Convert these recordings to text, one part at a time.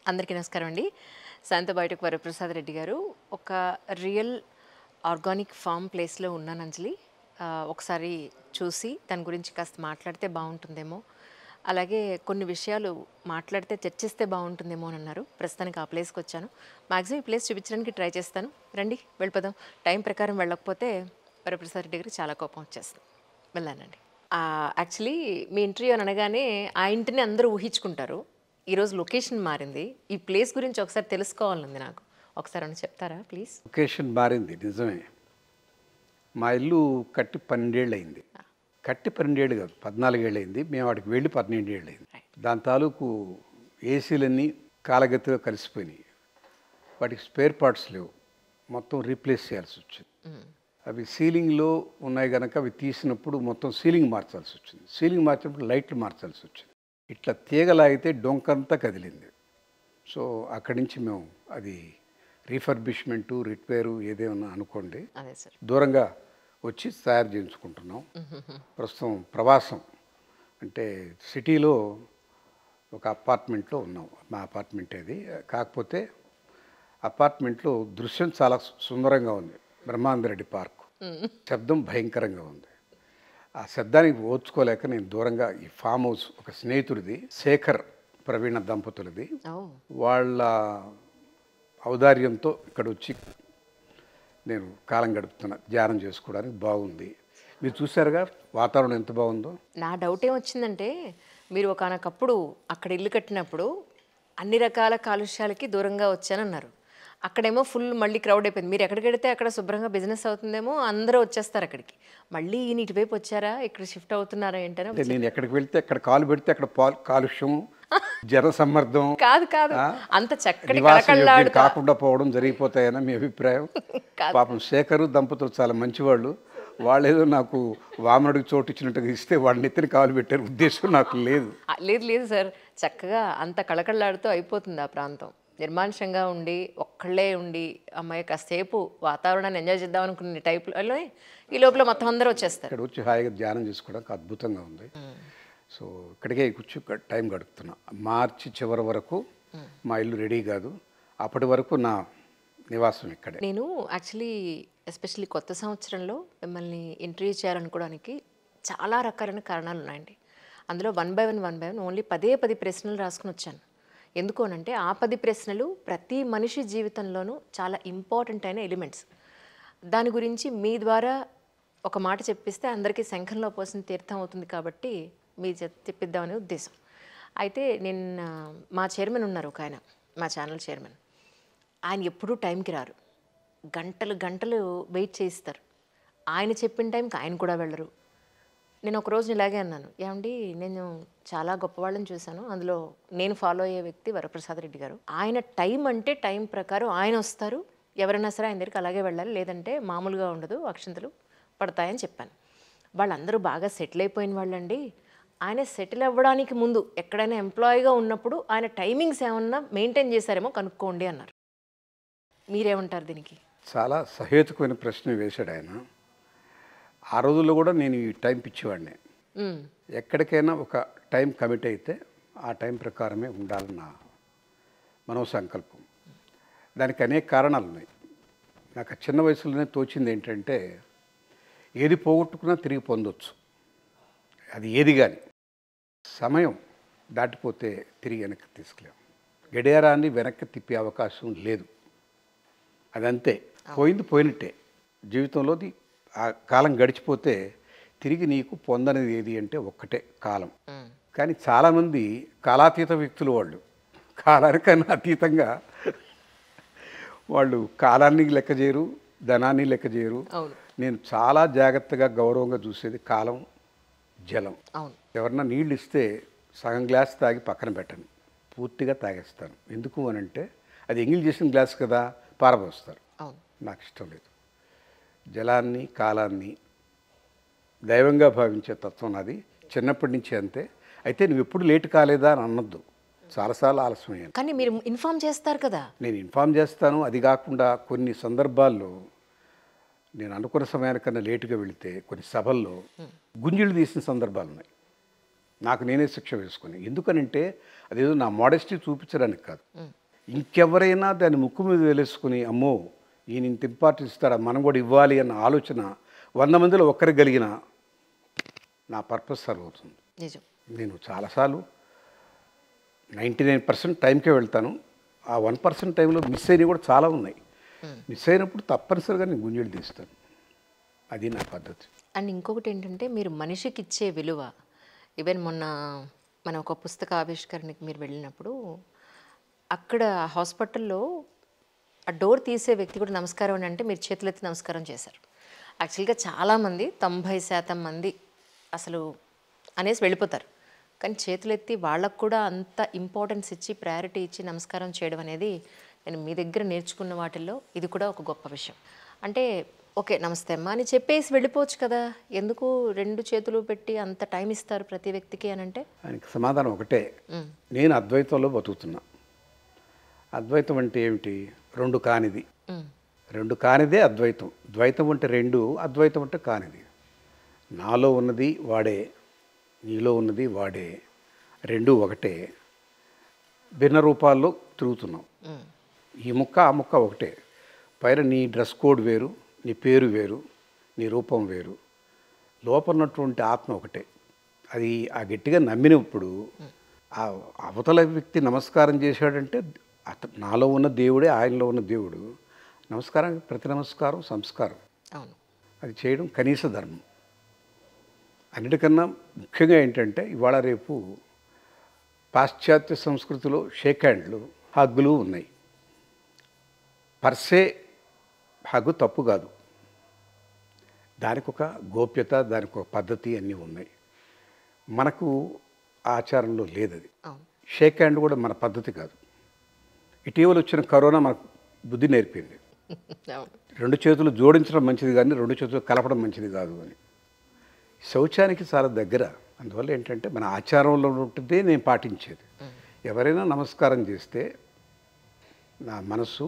అందరికీ నమస్కారం అండి. శాంతబయోటెక్ వరప్రసాద్ రెడ్డి గారు ఒక రియల్ ఆర్గానిక్ ఫామ్ ప్లేస్లో ఉన్నాను అంజలి. ఒకసారి చూసి దాని గురించి కాస్త మాట్లాడితే బాగుంటుందేమో, అలాగే కొన్ని విషయాలు మాట్లాడితే చర్చిస్తే బాగుంటుందేమో అని అన్నారు. ప్రస్తుతానికి ఆ ప్లేస్కి వచ్చాను. మ్యాక్సిమం ఈ ప్లేస్ చూపించడానికి ట్రై చేస్తాను. రండి వెళ్ళిపోదాం. టైం ప్రకారం వెళ్ళకపోతే వరప్రసాద్ రెడ్డి గారికి చాలా కోపం వచ్చేస్తుంది. వెళ్ళానండి. యాక్చువల్లీ మీ ఇంటర్వ్యూ అని అనగానే ఆ ఇంటిని అందరూ ఊహించుకుంటారు. ఈరోజు లొకేషన్ మారింది. ఈ ప్లేస్ గురించి ఒకసారి తెలుసుకోవాలనుంది నాకు. ఒకసారి అని చెప్తారా ప్లీజ్? లొకేషన్ మారింది నిజమే. మా ఇల్లు కట్టి 12 ఏళ్ళు అయింది. కట్టి 12 ఏళ్ళు కాదు, 14 ఏళ్ళు అయింది. మేము వాడికి వెళ్ళి 12 ఏళ్ళు అయింది. దాని తాలూకు ఏసీలన్నీ కాలగతిలో కలిసిపోయినాయి. వాటికి స్పేర్ పార్ట్స్ లేవు, మొత్తం రీప్లేస్ చేయాల్సి వచ్చింది. అవి సీలింగ్లో ఉన్నాయి కనుక అవి తీసినప్పుడు మొత్తం సీలింగ్ మార్చాల్సి వచ్చింది. సీలింగ్ మార్చినప్పుడు లైట్లు మార్చాల్సి వచ్చింది. ఇట్లా తీగలాగితే డొంకంతా కదిలింది. సో అక్కడి నుంచి మేము అది రీఫర్బిష్మెంటు, రిపేరు ఏదేమన్నా అనుకోండి అదే సార్, దూరంగా వచ్చి తయారు చేయించుకుంటున్నాం. ప్రస్తుతం ప్రవాసం అంటే సిటీలో ఒక అపార్ట్మెంట్లో ఉన్నాం. మా అపార్ట్మెంట్ అది. కాకపోతే అపార్ట్మెంట్లో దృశ్యం చాలా సుందరంగా ఉంది. బ్రహ్మానందరెడ్డి పార్క్. శబ్దం భయంకరంగా ఉంది. ఆ శబ్దానికి ఓర్చుకోలేక నేను దూరంగా ఈ ఫామ్ హౌస్ ఒక స్నేహితుడిది, శేఖర్ ప్రవీణ దంపతులది, వాళ్ళ ఔదార్యంతో ఇక్కడ వచ్చి నేను కాలం గడుపుతున్నా. ధ్యానం చేసుకోవడానికి బాగుంది. మీరు చూసారుగా వాతావరణం ఎంత బాగుందో. నా డౌట్ ఏమొచ్చిందంటే, మీరు ఒకనొకప్పుడు అక్కడ ఇల్లు కట్టినప్పుడు అన్ని రకాల కాలుష్యాలకి దూరంగా వచ్చానన్నారు. అక్కడేమో ఫుల్ మళ్ళీ క్రౌడ్ అయిపోయింది. మీరు ఎక్కడికి వెడితే అక్కడ శుభ్రంగా బిజినెస్ అవుతుందేమో, అందరూ వచ్చేస్తారు అక్కడికి. మళ్ళీ ఈయన ఇటువైపు వచ్చారా, ఇక్కడ షిఫ్ట్ అవుతున్నారా ఏంటనే. అంటే నేను ఎక్కడికి వెళ్తే అక్కడ కాలు పెడితే అక్కడ కాలుష్యం, జన సమ్మర్దం కాదు కాదు, అంత చక్కటి కళకళలాడుతూ కాకుండా పోవడం జరిగిపోతాయని మీ అభిప్రాయం. పాపం శేఖరు దంపతులు చాలా మంచివాళ్ళు. వాళ్ళేదో నాకు వామనుడికి చోటు ఇచ్చినట్టుగా ఇస్తే వాళ్ళని ఎత్తిన కాలు పెట్టారు ఉద్దేశం నాకు లేదు. లేదు లేదు సార్, చక్కగా అంత కళకళలాడుతూ అయిపోతుంది ఆ ప్రాంతం. నిర్మానుషంగా ఉండి ఒక్కళ్ళే ఉండి అమ్మాయి కాసేపు వాతావరణాన్ని ఎంజాయ్ చేద్దాం అనుకునే టైప్లో ఈ లోపల మొత్తం అందరూ వచ్చేస్తారు. ఇక్కడ వచ్చి హాయిగా ధ్యానం చేసుకోవడానికి అద్భుతంగా ఉంది. సో ఇక్కడికే కూర్చు టైం గడుపుతున్నా. మార్చి చివరి వరకు మా ఇల్లు రెడీ కాదు. అప్పటి వరకు నా నివాసం ఇక్కడే. నేను యాక్చువల్లీ ఎస్పెషల్లీ కొత్త సంవత్సరంలో మిమ్మల్ని ఇంటర్వ్యూ చేయాలనుకోవడానికి చాలా రకాలైన కారణాలు ఉన్నాయండి. అందులో వన్ బై వన్ ఓన్లీ 10 ప్రశ్నలు రాసుకుని వచ్చాను. ఎందుకు అనంటే ఆ 10 ప్రశ్నలు ప్రతి మనిషి జీవితంలోనూ చాలా ఇంపార్టెంట్ అయిన ఎలిమెంట్స్. దాని గురించి మీ ద్వారా ఒక మాట చెప్పిస్తే అందరికీ శంఖంలో పోసిన తీర్థం అవుతుంది కాబట్టి మీ చెప్పిద్దామనే ఉద్దేశం. అయితే నేను మా చైర్మన్ ఉన్నారు ఒక ఆయన, మా ఛానల్ చైర్మన్. ఆయన ఎప్పుడూ టైంకి రారు, గంటలు గంటలు వెయిట్ చేయిస్తారు. ఆయన చెప్పిన టైంకి ఆయన కూడా వెళ్ళరు. నేను ఒకరోజు ఇలాగే అన్నాను, ఏమండి నేను చాలా గొప్పవాళ్ళని చూశాను, అందులో నేను ఫాలో అయ్యే వ్యక్తి వరప్రసాద్ రెడ్డి గారు. ఆయన టైం అంటే టైం ప్రకారం ఆయన వస్తారు, ఎవరైనా సరే ఆయన దగ్గరికి అలాగే వెళ్ళాలి, లేదంటే మామూలుగా ఉండదు, అక్షంతలు పడతాయని చెప్పాను. వాళ్ళందరూ బాగా సెటిల్ అయిపోయిన వాళ్ళండి. ఆయన సెటిల్ అవ్వడానికి ముందు ఎక్కడైనా ఎంప్లాయీగా ఉన్నప్పుడు ఆయన టైమింగ్స్ ఏమన్నా మెయింటైన్ చేశారేమో కనుక్కోండి అన్నారు. మీరేమంటారు దీనికి? చాలా సహేతుకమైన ప్రశ్న వేశాడు ఆయన. ఆ రోజుల్లో కూడా నేను ఈ టైం పిచ్చివాడిని. ఎక్కడికైనా ఒక టైం కమిట్ అయితే ఆ టైం ప్రకారమే ఉండాలన్న మనోసంకల్పం. దానికి అనేక కారణాలు ఉన్నాయి. నాకు చిన్న వయసులోనే తోచింది ఏంటంటే, ఏది పోగొట్టుకున్నా తిరిగి పొందొచ్చు. అది ఏది కానీ సమయం దాటిపోతే తిరిగి వెనక్కి తీసుకెళ్ళాం. గడియారాన్ని వెనక్కి తిప్పే అవకాశం లేదు. అదంతే, పోయింది పోయినట్టే. జీవితంలోది ఆ కాలం గడిచిపోతే తిరిగి నీకు పొందనిది ఏది అంటే ఒక్కటే కాలం. కానీ చాలామంది కాలాతీత వ్యక్తులు, వాళ్ళు కాలానికన్నా అతీతంగా వాళ్ళు కాలాన్ని లెక్క చేయరు, ధనాన్ని లెక్క చేయరు. నేను చాలా జాగ్రత్తగా గౌరవంగా చూసేది కాలం, జలం. ఎవరన్నా నీళ్ళు ఇస్తే సగం గ్లాస్ తాగి పక్కన పెట్టను, పూర్తిగా తాగేస్తాను. ఎందుకు అనంటే అది ఎంగిల్ చేసిన గ్లాస్ కదా, పారబోస్తారు. నాకు ఇష్టం లేదు. జలాన్ని, కాలాన్ని దైవంగా భావించే తత్వం నాది. చిన్నప్పటి నుంచి అంతే. అయితే నువ్వు ఎప్పుడు లేట్ కాలేదా అని అనొద్దు, చాలాసార్లు ఆలస్యమయ్యాను. కానీ మీరు ఇన్ఫార్మ్ చేస్తారు కదా. నేను ఇన్ఫార్మ్ చేస్తాను. అది కాకుండా కొన్ని సందర్భాల్లో నేను అనుకున్న సమయానికన్నా లేటుగా వెళితే కొన్ని సభల్లో గుంజీలు తీసిన సందర్భాలు ఉన్నాయి. నాకు నేనే శిక్ష వేసుకుని. ఎందుకనంటే అదేదో నా మోడెస్టీ చూపించడానికి కాదు, ఇంకెవరైనా దాన్ని ముక్కు మీద వేలేసుకుని అమ్మో ఈయన ఇంత ఇంపార్టెన్స్ ఇస్తాడా మనం కూడా ఇవ్వాలి అన్న ఆలోచన 100 మందిలో ఒక్కరికి కలిగిన నా పర్పస్ సర్వ్ అవుతుంది. నిజం. నేను చాలాసార్లు 99% టైంకే వెళ్తాను. ఆ 1% టైంలో మిస్ అయినవి కూడా చాలా ఉన్నాయి. మిస్ అయినప్పుడు తప్పనిసరిగా నేను గుంజలు తీస్తాను. అది నా పద్ధతి. అండ్ ఇంకొకటి ఏంటంటే మీరు మనిషికి ఇచ్చే విలువ. ఈవెన్ మొన్న మనం ఒక పుస్తక ఆవిష్కరణకి మీరు వెళ్ళినప్పుడు అక్కడ హాస్పిటల్లో ఆ డోర్ తీసే వ్యక్తి కూడా నమస్కారం అని అంటే మీరు చేతులెత్తి నమస్కారం చేశారు. యాక్చువల్గా చాలామంది 90% మంది అసలు అనేసి వెళ్ళిపోతారు. కానీ చేతులెత్తి వాళ్ళకు కూడా అంత ఇంపార్టెన్స్ ఇచ్చి ప్రయారిటీ ఇచ్చి నమస్కారం చేయడం అనేది నేను మీ దగ్గర నేర్చుకున్న వాటిల్లో ఇది కూడా ఒక గొప్ప విషయం. అంటే ఓకే నమస్తే అమ్మా అని చెప్పేసి వెళ్ళిపోవచ్చు కదా, ఎందుకు 2 చేతులు పెట్టి అంత టైం ఇస్తారు ప్రతి వ్యక్తికి అని అంటే? ఆయనకి సమాధానం ఒకటే, నేను అద్వైతంలో బతుకుతున్నా. అద్వైతం అంటే ఏమిటి? 2 కానిది. 2 కానిదే అద్వైతం. ద్వైతం అంటే 2, అద్వైతం అంటే కానిది. నాలో ఉన్నది వాడే, నీలో ఉన్నది వాడే, 2 ఒకటే. భిన్న రూపాల్లో తిరుగుతున్నాం. ఈ ముక్క ఆ ముక్క ఒకటే. పైన నీ డ్రెస్ కోడ్ వేరు, నీ పేరు వేరు, నీ రూపం వేరు, లోపల ఉన్నటువంటి ఆత్మ ఒకటే. అది ఆ గట్టిగా నమ్మినప్పుడు ఆ అవతల వ్యక్తి నమస్కారం చేశాడంటే నాలో ఉన్న దేవుడే ఆయనలో ఉన్న దేవుడు. నమస్కారానికి ప్రతి నమస్కారం సంస్కారం. అవును, అది చేయడం కనీస ధర్మం. అన్నిటికన్నా ముఖ్యంగా ఏంటంటే ఇవాళ రేపు పాశ్చాత్య సంస్కృతిలో షేక్ హ్యాండ్లు హగ్గులు ఉన్నాయి. పర్సే హగ్గు తప్పు కాదు, దానికి ఒక గోప్యత, దానికి ఒక పద్ధతి అన్నీ ఉన్నాయి. మనకు ఆచారంలో లేదు అది. షేక్ హ్యాండ్ కూడా మన పద్ధతి కాదు. ఇటీవల వచ్చిన కరోనా మనకు బుద్ధి నేర్పింది. 2 చేతులు జోడించడం మంచిది కానీ 2 చేతులు కలపడం మంచిది కాదు అని. శౌచానికి చాలా దగ్గర. అందువల్ల ఏంటంటే మన ఆచారంలో ఉంటుందే నేను పాటించేది. ఎవరైనా నమస్కారం చేస్తే నా మనసు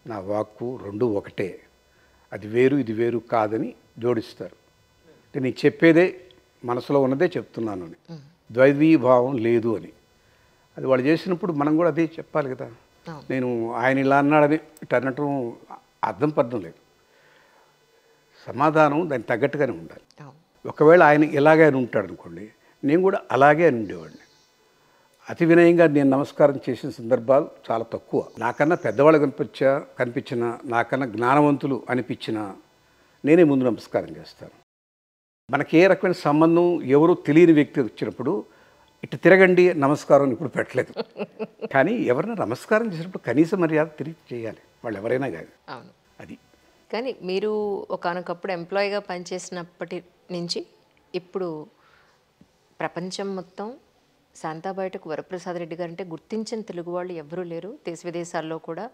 నా వాక్కు 2 ఒకటే. అది వేరు ఇది వేరు కాదని జోడిస్తారు. నేను చెప్పేదే మనసులో ఉన్నదే చెప్తున్నాను అని, ద్వైతీభావం లేదు అని. అది వాళ్ళు చేసినప్పుడు మనం కూడా అదే చెప్పాలి కదా. నేను ఆయన ఇలా అన్నాడని ఇటు అనటం అర్థం పర్థం లేదు. సమాధానం దానికి తగ్గట్టుగానే ఉండాలి. ఒకవేళ ఆయన ఇలాగే అని ఉంటాడు అనుకోండి, నేను కూడా అలాగే అని ఉండేవాడిని. అతి వినయంగా నేను నమస్కారం చేసిన సందర్భాలు చాలా తక్కువ. నాకన్నా పెద్దవాళ్ళు కనిపించిన, నాకన్నా జ్ఞానవంతులు అనిపించిన నేనే ముందు నమస్కారం చేస్తాను. మనకి ఏ రకమైన సంబంధం ఎవరు తెలియని వ్యక్తి వచ్చినప్పుడు ఇటు తిరగండి నమస్కారం ఇప్పుడు పెట్టలేదు. కానీ ఎవరైనా నమస్కారం చేసినప్పుడు కనీస మర్యాద తిరిగి చేయాలి, వాళ్ళు ఎవరైనా కాదు. అవును, అది. కానీ మీరు ఒకానొకప్పుడు ఎంప్లాయీగా పనిచేసినప్పటి నుంచి ఇప్పుడు ప్రపంచం మొత్తం శాంతాబయటకు వరప్రసాద్ రెడ్డి గారు అంటే గుర్తించిన తెలుగు వాళ్ళు ఎవరూ లేరు. దేశ విదేశాల్లో కూడా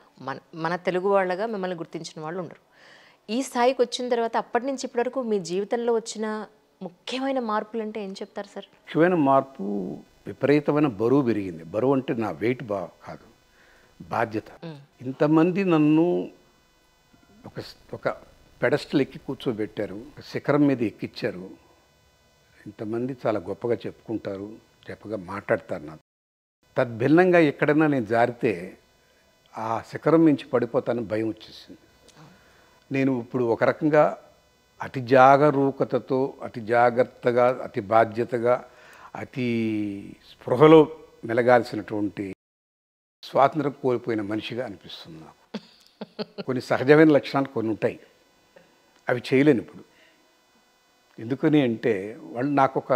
మన తెలుగు వాళ్ళగా మిమ్మల్ని గుర్తించిన వాళ్ళు ఉండరు. ఈ స్థాయికి వచ్చిన తర్వాత అప్పటి నుంచి ఇప్పటివరకు మీ జీవితంలో వచ్చిన ముఖ్యమైన మార్పులు అంటే ఏం చెప్తారు సార్? ముఖ్యమైన మార్పు విపరీతమైన బరువు పెరిగింది. బరువు అంటే నా వెయిట్ కాదు, బాధ్యత. ఇంతమంది నన్ను ఒక పెడస్టల్ ఎక్కి కూర్చోబెట్టారు, ఒక శిఖరం మీద ఎక్కిచ్చారు. ఇంతమంది చాలా గొప్పగా చెప్పుకుంటారు, గొప్పగా మాట్లాడతారు. నాకు తద్భిన్నంగా ఎక్కడైనా నేను జారితే ఆ శిఖరం నుంచి పడిపోతానని భయం వచ్చేసింది. నేను ఇప్పుడు ఒక రకంగా అతి జాగరూకతతో, అతి జాగ్రత్తగా, అతి బాధ్యతగా, అతి స్పృహలో మెలగాల్సినటువంటి స్వాతంత్రం కోల్పోయిన మనిషిగా అనిపిస్తుంది నాకు. కొన్ని సహజమైన లక్షణాలు కొన్ని ఉంటాయి, అవి చేయలేను ఇప్పుడు. ఎందుకని అంటే వాళ్ళు నాకు ఒక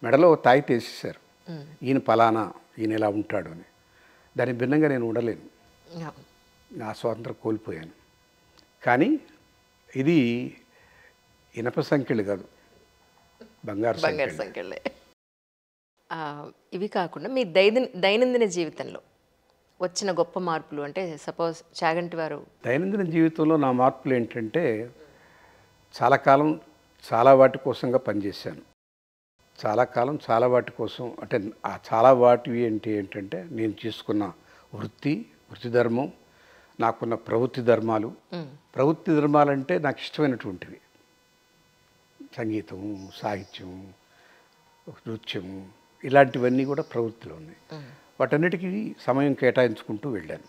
మెడలో తాయి తీసేశారు, ఈయన పలానా, ఈయన ఎలా ఉంటాడు అని. దానికి భిన్నంగా నేను ఉండలేను, నా స్వాతంత్రం కోల్పోయాను. కానీ ఇది ఇనప సంఖ్యలు కాదు, బంగారు సంఖ్యలే. ఇవి కాకుండా మీ దైనందిన జీవితంలో వచ్చిన గొప్ప మార్పులు అంటే సపోజ్ చాగంటి వారు. దైనందిన జీవితంలో నా మార్పులు ఏంటంటే చాలా కాలం చాలా వాటి కోసంగా పనిచేశాను. చాలా కాలం చాలా వాటి కోసం, అంటే ఆ చాలా వాటివి ఏంటంటే నేను చేసుకున్న వృత్తి ధర్మం, నాకున్న ప్రవృత్తి ధర్మాలు. ప్రవృత్తి ధర్మాలంటే నాకు ఇష్టమైనటువంటివి సంగీతం, సాహిత్యం, నృత్యము, ఇలాంటివన్నీ కూడా ప్రవృత్తిలో ఉన్నాయి. వాటన్నిటికీ సమయం కేటాయించుకుంటూ వెళ్ళాను.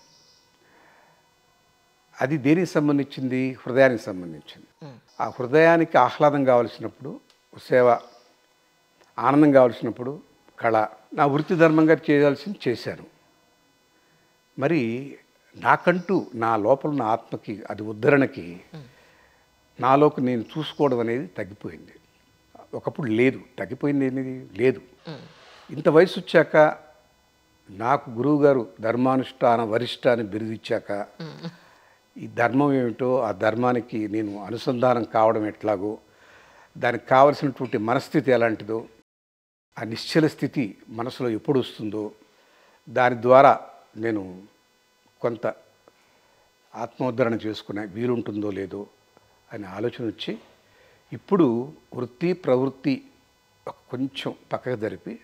అది దేనికి సంబంధించింది? హృదయానికి సంబంధించింది. ఆ హృదయానికి ఆహ్లాదం కావలసినప్పుడు సేవ, ఆనందం కావలసినప్పుడు కళ, నా వృత్తి ధర్మంగా చేయాల్సింది చేశాను. మరి నాకంటూ నా లోపల ఉన్న ఆత్మకి, అది ఉద్ధరణకి, నాలోకి నేను చూసుకోవడం అనేది తగ్గిపోయింది. ఒకప్పుడు లేదు, తగ్గిపోయింది అనేది లేదు. ఇంత వయసు వచ్చాక నాకు గురువుగారు ధర్మానుష్ఠాన వరిష్ఠ అని బిరుదిచ్చాక ఈ ధర్మం ఏమిటో, ఆ ధర్మానికి నేను అనుసంధానం కావడం ఎట్లాగో, దానికి కావలసినటువంటి మనస్థితి ఎలాంటిదో, ఆ నిశ్చల స్థితి మనసులో ఎప్పుడు వస్తుందో, దాని ద్వారా నేను కొంత ఆత్మోద్ధరణ చేసుకునే వీలుంటుందో లేదో అనే ఆలోచన వచ్చి ఇప్పుడు వృత్తి ప్రవృత్తి కొంచెం పక్కకు జరిపి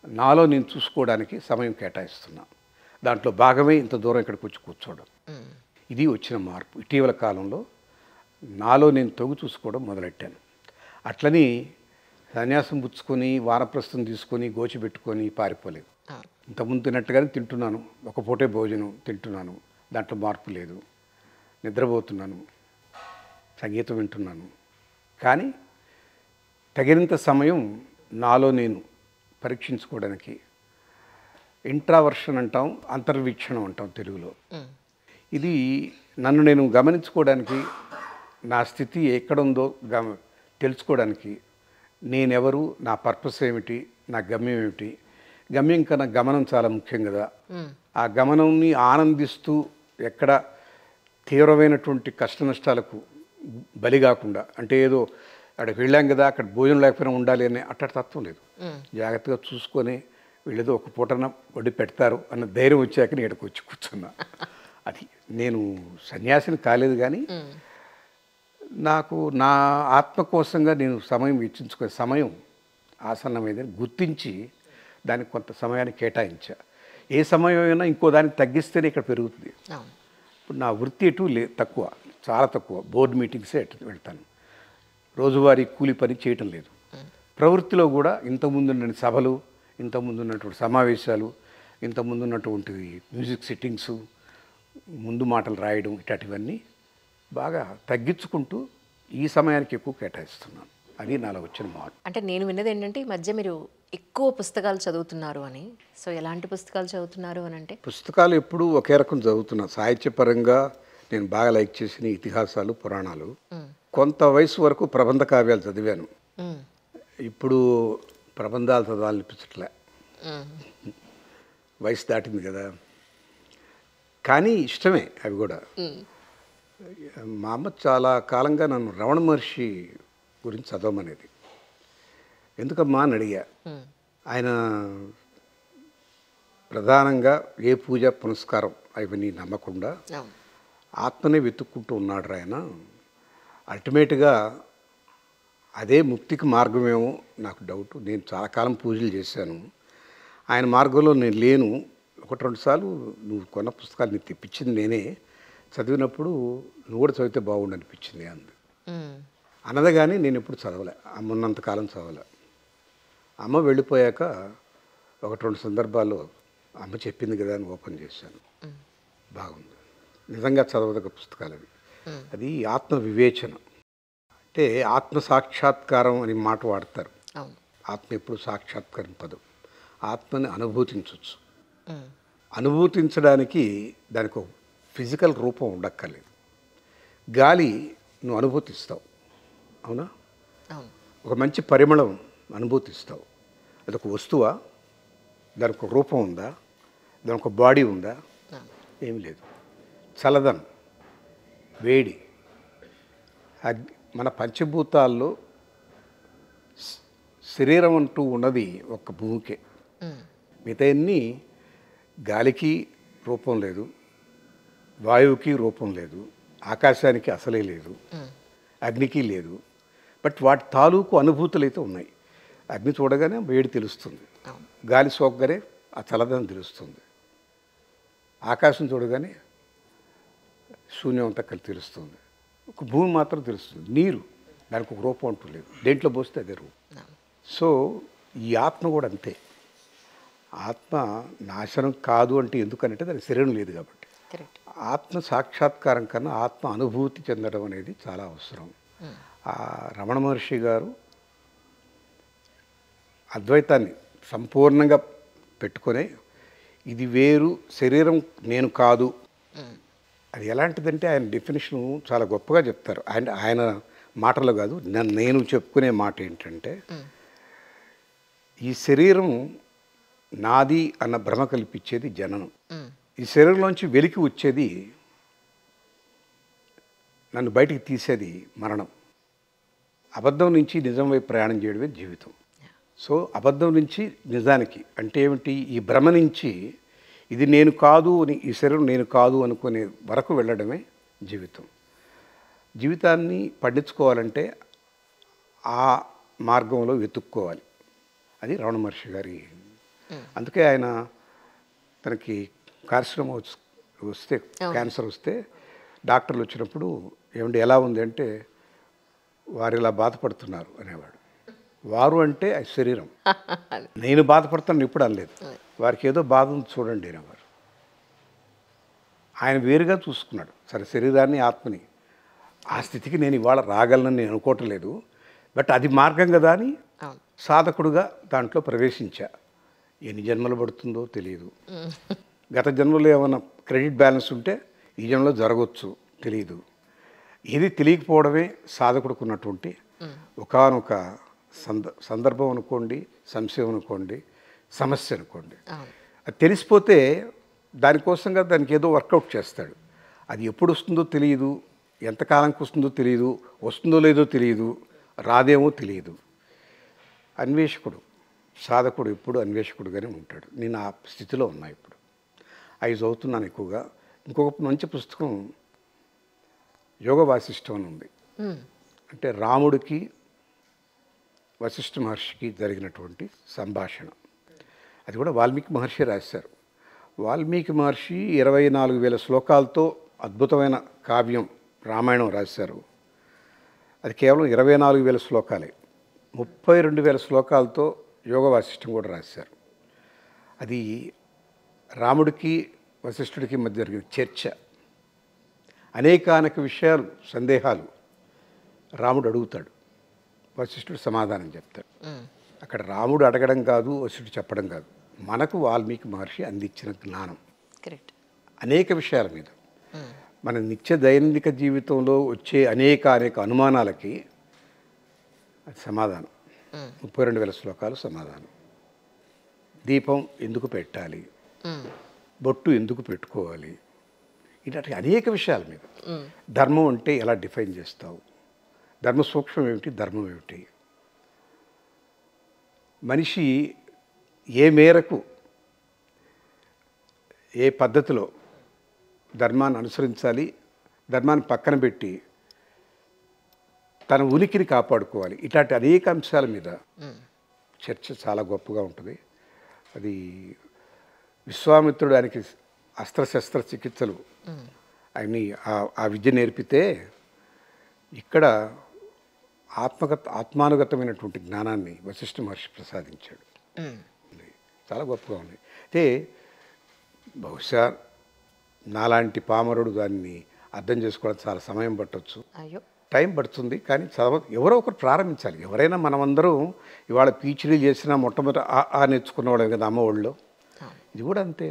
నాలో నేను చూసుకోవడానికి సమయం కేటాయిస్తున్నా. దాంట్లో భాగమే ఇంత దూరం ఇక్కడికి వచ్చి కూర్చోవడం. ఇది వచ్చిన మార్పు. ఇటీవల కాలంలో నాలో నేను తొంగి చూసుకోవడం మొదలెట్టాను. అట్లని సన్యాసం పుచ్చుకొని వానప్రస్థం తీసుకొని గోచిపెట్టుకొని పారిపోలేదు. ఇంతకుముందు తిన్నట్టుగానే తింటున్నాను, ఒక పూటే భోజనం తింటున్నాను, దాంట్లో మార్పు లేదు. నిద్రపోతున్నాను, సంగీతం వింటున్నాను. కానీ తగినంత సమయం నాలో నేను పరీక్షించుకోవడానికి, ఇంట్రావర్షన్ అంటాం, అంతర్వీక్షణం అంటాం తెలుగులో. ఇది నన్ను నేను గమనించుకోవడానికి, నా స్థితి ఎక్కడుందో తెలుసుకోవడానికి, నేనెవరు, నా పర్పస్ ఏమిటి, నా గమ్యం ఏమిటి. గమ్యం కన్నా గమనం చాలా ముఖ్యం కదా. ఆ గమనంని ఆనందిస్తూ ఎక్కడ తీవ్రమైనటువంటి కష్ట నష్టాలకు బలి కాకుండా, అంటే ఏదో అక్కడికి వెళ్ళాం కదా అక్కడ భోజనం లేకపోయినా ఉండాలి అనే అట్టడి తత్వం లేదు. జాగ్రత్తగా చూసుకొని వీళ్ళేదో ఒక పూటన వడ్డీ పెడతారు అన్న ధైర్యం వచ్చాక నేను ఇక్కడికి వచ్చి కూర్చున్నా. అది నేను సన్యాసిని కాలేదు, కానీ నాకు నా ఆత్మ కోసంగా నేను సమయం వెచ్చించుకునే సమయం ఆసన్నమైందని గుర్తించి దానికి కొంత సమయాన్ని కేటాయించా. ఏ సమయం అయినా ఇంకో దానికి తగ్గిస్తేనే ఇక్కడ పెరుగుతుంది. ఇప్పుడు నా వృత్తి ఎటు తక్కువ, చాలా తక్కువ. బోర్డు మీటింగ్సే వెళ్తాను. రోజువారీ కూలి పని చేయటం లేదు. ప్రవృత్తిలో కూడా ఇంతకుముందు ఉన్న సభలు, ఇంతకుముందు ఉన్నటువంటి సమావేశాలు, ఇంతకుముందు ఉన్నటువంటి మ్యూజిక్ సిట్టింగ్స్, ముందు మాటలు రాయడం, ఇట్లాంటివన్నీ బాగా తగ్గించుకుంటూ ఈ సమయానికి ఎక్కువ కేటాయిస్తున్నాను. అది నాలో వచ్చిన మార్పు. అంటే నేను విన్నది ఏంటంటే ఈ మధ్య మీరు ఎక్కువ పుస్తకాలు చదువుతున్నారు అని. సో ఎలాంటి పుస్తకాలు చదువుతున్నారు అని అంటే? పుస్తకాలు ఎప్పుడూ ఒకే రకం చదువుతున్నా. సాహిత్యపరంగా నేను బాగా లైక్ చేసిన ఇతిహాసాలు, పురాణాలు. కొంత వయసు వరకు ప్రబంధ కావ్యాలు చదివాను. ఇప్పుడు ప్రబంధాలు చదవాలనిపించట్లే, వయసు దాటింది కదా. కానీ ఇష్టమే అవి కూడా. మా అమ్మ చాలా కాలంగా నన్ను రమణ మహర్షి గురించి చదవమనేది. ఎందుకమ్మా అని అడిగా. ఆయన ప్రధానంగా ఏ పూజ పునస్కారం అవన్నీ నమ్మకుండా ఆత్మనే వెతుక్కుంటూ ఉన్నాడు ఆయన. అల్టిమేట్గా అదే ముక్తికి మార్గమేమో నాకు డౌట్. నేను చాలా కాలం పూజలు చేశాను, ఆయన మార్గంలో నేను లేను. ఒకటి రెండు సార్లు నువ్వు కొన్న పుస్తకాలు నీకు తెప్పించింది నేనే, చదివినప్పుడు నువ్వు కూడా చదివితే బాగుండు అనిపించింది అంది. అన్నది కానీ నేను ఎప్పుడు చదవలే, అమ్మ ఉన్నంతకాలం చదవలే. అమ్మ వెళ్ళిపోయాక ఒకటి రెండు సందర్భాల్లో అమ్మ చెప్పింది కదా అని ఓపెన్ చేశాను. బాగుంది, నిజంగా చదవదగ్గ పుస్తకాలు అవి. అది ఆత్మ వివేచన, అంటే ఆత్మ సాక్షాత్కారం అని మాట వాడతారు. ఆత్మ ఎప్పుడు సాక్షాత్కారం పదం. ఆత్మని అనుభూతించవచ్చు. అనుభూతించడానికి దానికి ఒక ఫిజికల్ రూపం ఉండక్కర్లేదు. గాలి నువ్వు అనుభూతిస్తావు, అవునా? ఒక మంచి పరిమళం అనుభూతిస్తావు. అదొక వస్తువా? దానికి ఒక రూపం ఉందా? దానికి ఒక బాడీ ఉందా? ఏమి లేదు. చల్లదనం, వేడి, మన పంచభూతాల్లో శరీరం అంటూ ఉన్నది ఒక భూమికే. మిగతా అన్నీ గాలికి రూపం లేదు, వాయువుకి రూపం లేదు, ఆకాశానికి అసలే లేదు, అగ్నికి లేదు. బట్ వాటి తాలూకు అనుభూతులు అయితే ఉన్నాయి. అగ్ని చూడగానే వేడి తెలుస్తుంది, గాలి సోకగానే ఆ చల్లదనం తెలుస్తుంది, ఆకాశం చూడగానే శూన్యం అంతా కలిసి తెలుస్తుంది. ఒక భూమి మాత్రం తెలుస్తుంది. నీరు, దానికి ఒక రూపం అంటూ లేదు, దేంట్లో పోస్తే అదే రూపం. సో ఈ ఆత్మ కూడా అంతే. ఆత్మ నాశనం కాదు అంటే ఎందుకంటే దానికి శరీరం లేదు కాబట్టి. కరెక్ట్. ఆత్మ సాక్షాత్కారం కన్నా ఆత్మ అనుభూతి చెందడం అనేది చాలా అవసరం. ఆ రమణ మహర్షి గారు అద్వైతాన్ని సంపూర్ణంగా పెట్టుకొని ఇది వేరు, శరీరం నేను కాదు. అది ఎలాంటిదంటే ఆయన డెఫినేషన్ చాలా గొప్పగా చెప్తారు. ఆయన మాటలో కాదు, నేను చెప్పుకునే మాట ఏంటంటే, ఈ శరీరం నాది అన్న భ్రమ కల్పించేది జననం. ఈ శరీరంలోంచి వెలికి వచ్చేది, నన్ను బయటికి తీసేది మరణం. అబద్ధం నుంచి నిజం వైపు ప్రయాణం చేయడమే జీవితం. సో అబద్ధం నుంచి నిజానికి అంటే ఏమిటి, ఈ భ్రమ నుంచి ఇది నేను కాదు అని, ఈ శరీరం నేను కాదు అనుకునే వరకు వెళ్ళడమే జీవితం. జీవితాన్ని పండించుకోవాలంటే ఆ మార్గంలో వెతుక్కోవాలి. అది రమణ మహర్షి గారి. అందుకే ఆయన తనకి కార్సినోమా వస్తే, క్యాన్సర్ వస్తే డాక్టర్లు వచ్చినప్పుడు ఏమంటే ఎలా ఉంది అంటే, వారు ఇలా బాధపడుతున్నారు అనేవాడు. వారు అంటే ఆ శరీరం. నేను బాధపడుతాను ఇప్పుడు అనలేదు. వారికి ఏదో బాధ ఉంది చూడండి అనేవారు. ఆయన వేరుగా చూసుకున్నాడు. సరే, శరీరాన్ని ఆత్మని ఆ స్థితికి నేను ఇవాళ రాగలనని నేను అనుకోవటం లేదు. బట్ అది మార్గం కదా అని సాధకుడుగా దాంట్లో ప్రవేశించా. ఎన్ని జన్మలు పడుతుందో తెలియదు. గత జన్మలో ఏమైనా క్రెడిట్ బ్యాలెన్స్ ఉంటే ఈ జన్మలో జరగవచ్చు, తెలియదు. ఏది తెలియకపోవడమే సాధకుడుకున్నటువంటి ఒకానొక సందర్భం అనుకోండి, సంశయం అనుకోండి, సమస్య అనుకోండి. అది తెలిసిపోతే దానికోసంగా దానికి ఏదో వర్కౌట్ చేస్తాడు. అది ఎప్పుడు వస్తుందో తెలియదు, ఎంతకాలంకి వస్తుందో తెలియదు, వస్తుందో లేదో తెలియదు, రాదేమో తెలియదు. అన్వేషకుడు, సాధకుడు ఎప్పుడు అన్వేషకుడుగానే ఉంటాడు. నేను ఆ స్థితిలో ఉన్నా ఇప్పుడు. అవి చదువుతున్నాను ఎక్కువగా. ఇంకొక మంచి పుస్తకం యోగ వాసిష్టం అని ఉంది. అంటే రాముడికి వశిష్ఠ మహర్షికి జరిగినటువంటి సంభాషణ. అది కూడా వాల్మీకి మహర్షి రాశారు. వాల్మీకి మహర్షి 24,000 శ్లోకాలతో అద్భుతమైన కావ్యం రామాయణం రాశారు. అది కేవలం 24,000 శ్లోకాలే. 32,000 శ్లోకాలతో యోగ వాసిష్టం కూడా రాశారు. అది రాముడికి వశిష్ఠుడికి మధ్య జరిగిన చర్చ. అనేక విషయాలు, సందేహాలు రాముడు అడుగుతాడు, వశిష్ఠుడు సమాధానం చెప్తాడు. అక్కడ రాముడు అడగడం కాదు, వశిష్ఠుడు చెప్పడం కాదు, మనకు వాల్మీకి మహర్షి అందించిన జ్ఞానం. కరెక్ట్. అనేక విషయాల మీద మన నిత్య దైనందిక జీవితంలో వచ్చే అనేక అనుమానాలకి అది సమాధానం. 32,000 శ్లోకాలు సమాధానం. దీపం ఎందుకు పెట్టాలి, బొట్టు ఎందుకు పెట్టుకోవాలి, ఇలాంటి అనేక విషయాల మీద. ధర్మం అంటే ఎలా డిఫైన్ చేస్తావు, ధర్మ సూక్ష్మం ఏమిటి, ధర్మం ఏమిటి, మనిషి ఏ మేరకు ఏ పద్ధతిలో ధర్మాన్ని అనుసరించాలి, ధర్మాన్ని పక్కన పెట్టి తన ఉనికిని కాపాడుకోవాలి, ఇట్లాంటి అనేక అంశాల మీద చర్చ చాలా గొప్పగా ఉంటుంది. అది విశ్వామిత్రుడు ఆయనకి అస్త్రశస్త్ర చికిత్సలు ఆయన్ని ఆ విద్య నేర్పితే, ఇక్కడ ఆత్మానుగతమైనటువంటి జ్ఞానాన్ని వశిష్ఠ మహర్షి ప్రసాదించాడు. చాలా గొప్పగా ఉంది. అయితే బహుశా నాలాంటి పామరుడు దాన్ని అర్థం చేసుకోవడానికి చాలా సమయం పట్టవచ్చు, టైం పడుతుంది. కానీ ఎవరో ఒకరు ప్రారంభించాలి. ఎవరైనా మనమందరం ఇవాళ పీహెచ్డీ చేసినా మొట్టమొదటి నేర్చుకున్నవాడు కదా అమ్మఒళ్ళలో. ఇది కూడా అంతే.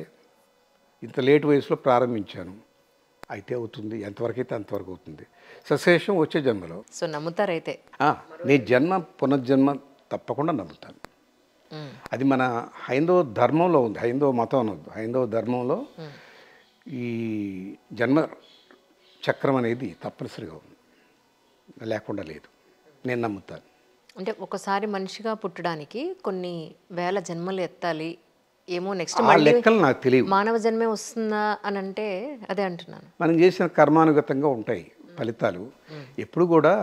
ఇంత లేట్ వయసులో ప్రారంభించాను, అయితే అవుతుంది, ఎంతవరకు అయితే అంతవరకు అవుతుంది. సశేషం వచ్చే జన్మలో. సో నమ్ముతారైతే నీ జన్మ పునర్జన్మ తప్పకుండా నమ్ముతాను. అది మన హైందవ ధర్మంలో ఉంది. హైందవ మతం అనొద్దు, హైందవ ధర్మంలో ఈ జన్మ చక్రం అనేది తప్పనిసరిగా ఉంది, లేకుండా లేదు. నేను నమ్ముతాను. అంటే ఒకసారి మనిషిగా పుట్టడానికి కొన్ని వేల జన్మలు ఎత్తాలి ఏమో, నెక్స్ట్ లెక్కలు నాకు తెలియదు. మానవ జన్మే వస్తుందా అని అంటే అదే అంటున్నాను. మనం చేసిన కర్మానుగతంగా ఉంటాయి ఫలితాలు. ఎప్పుడు కూడా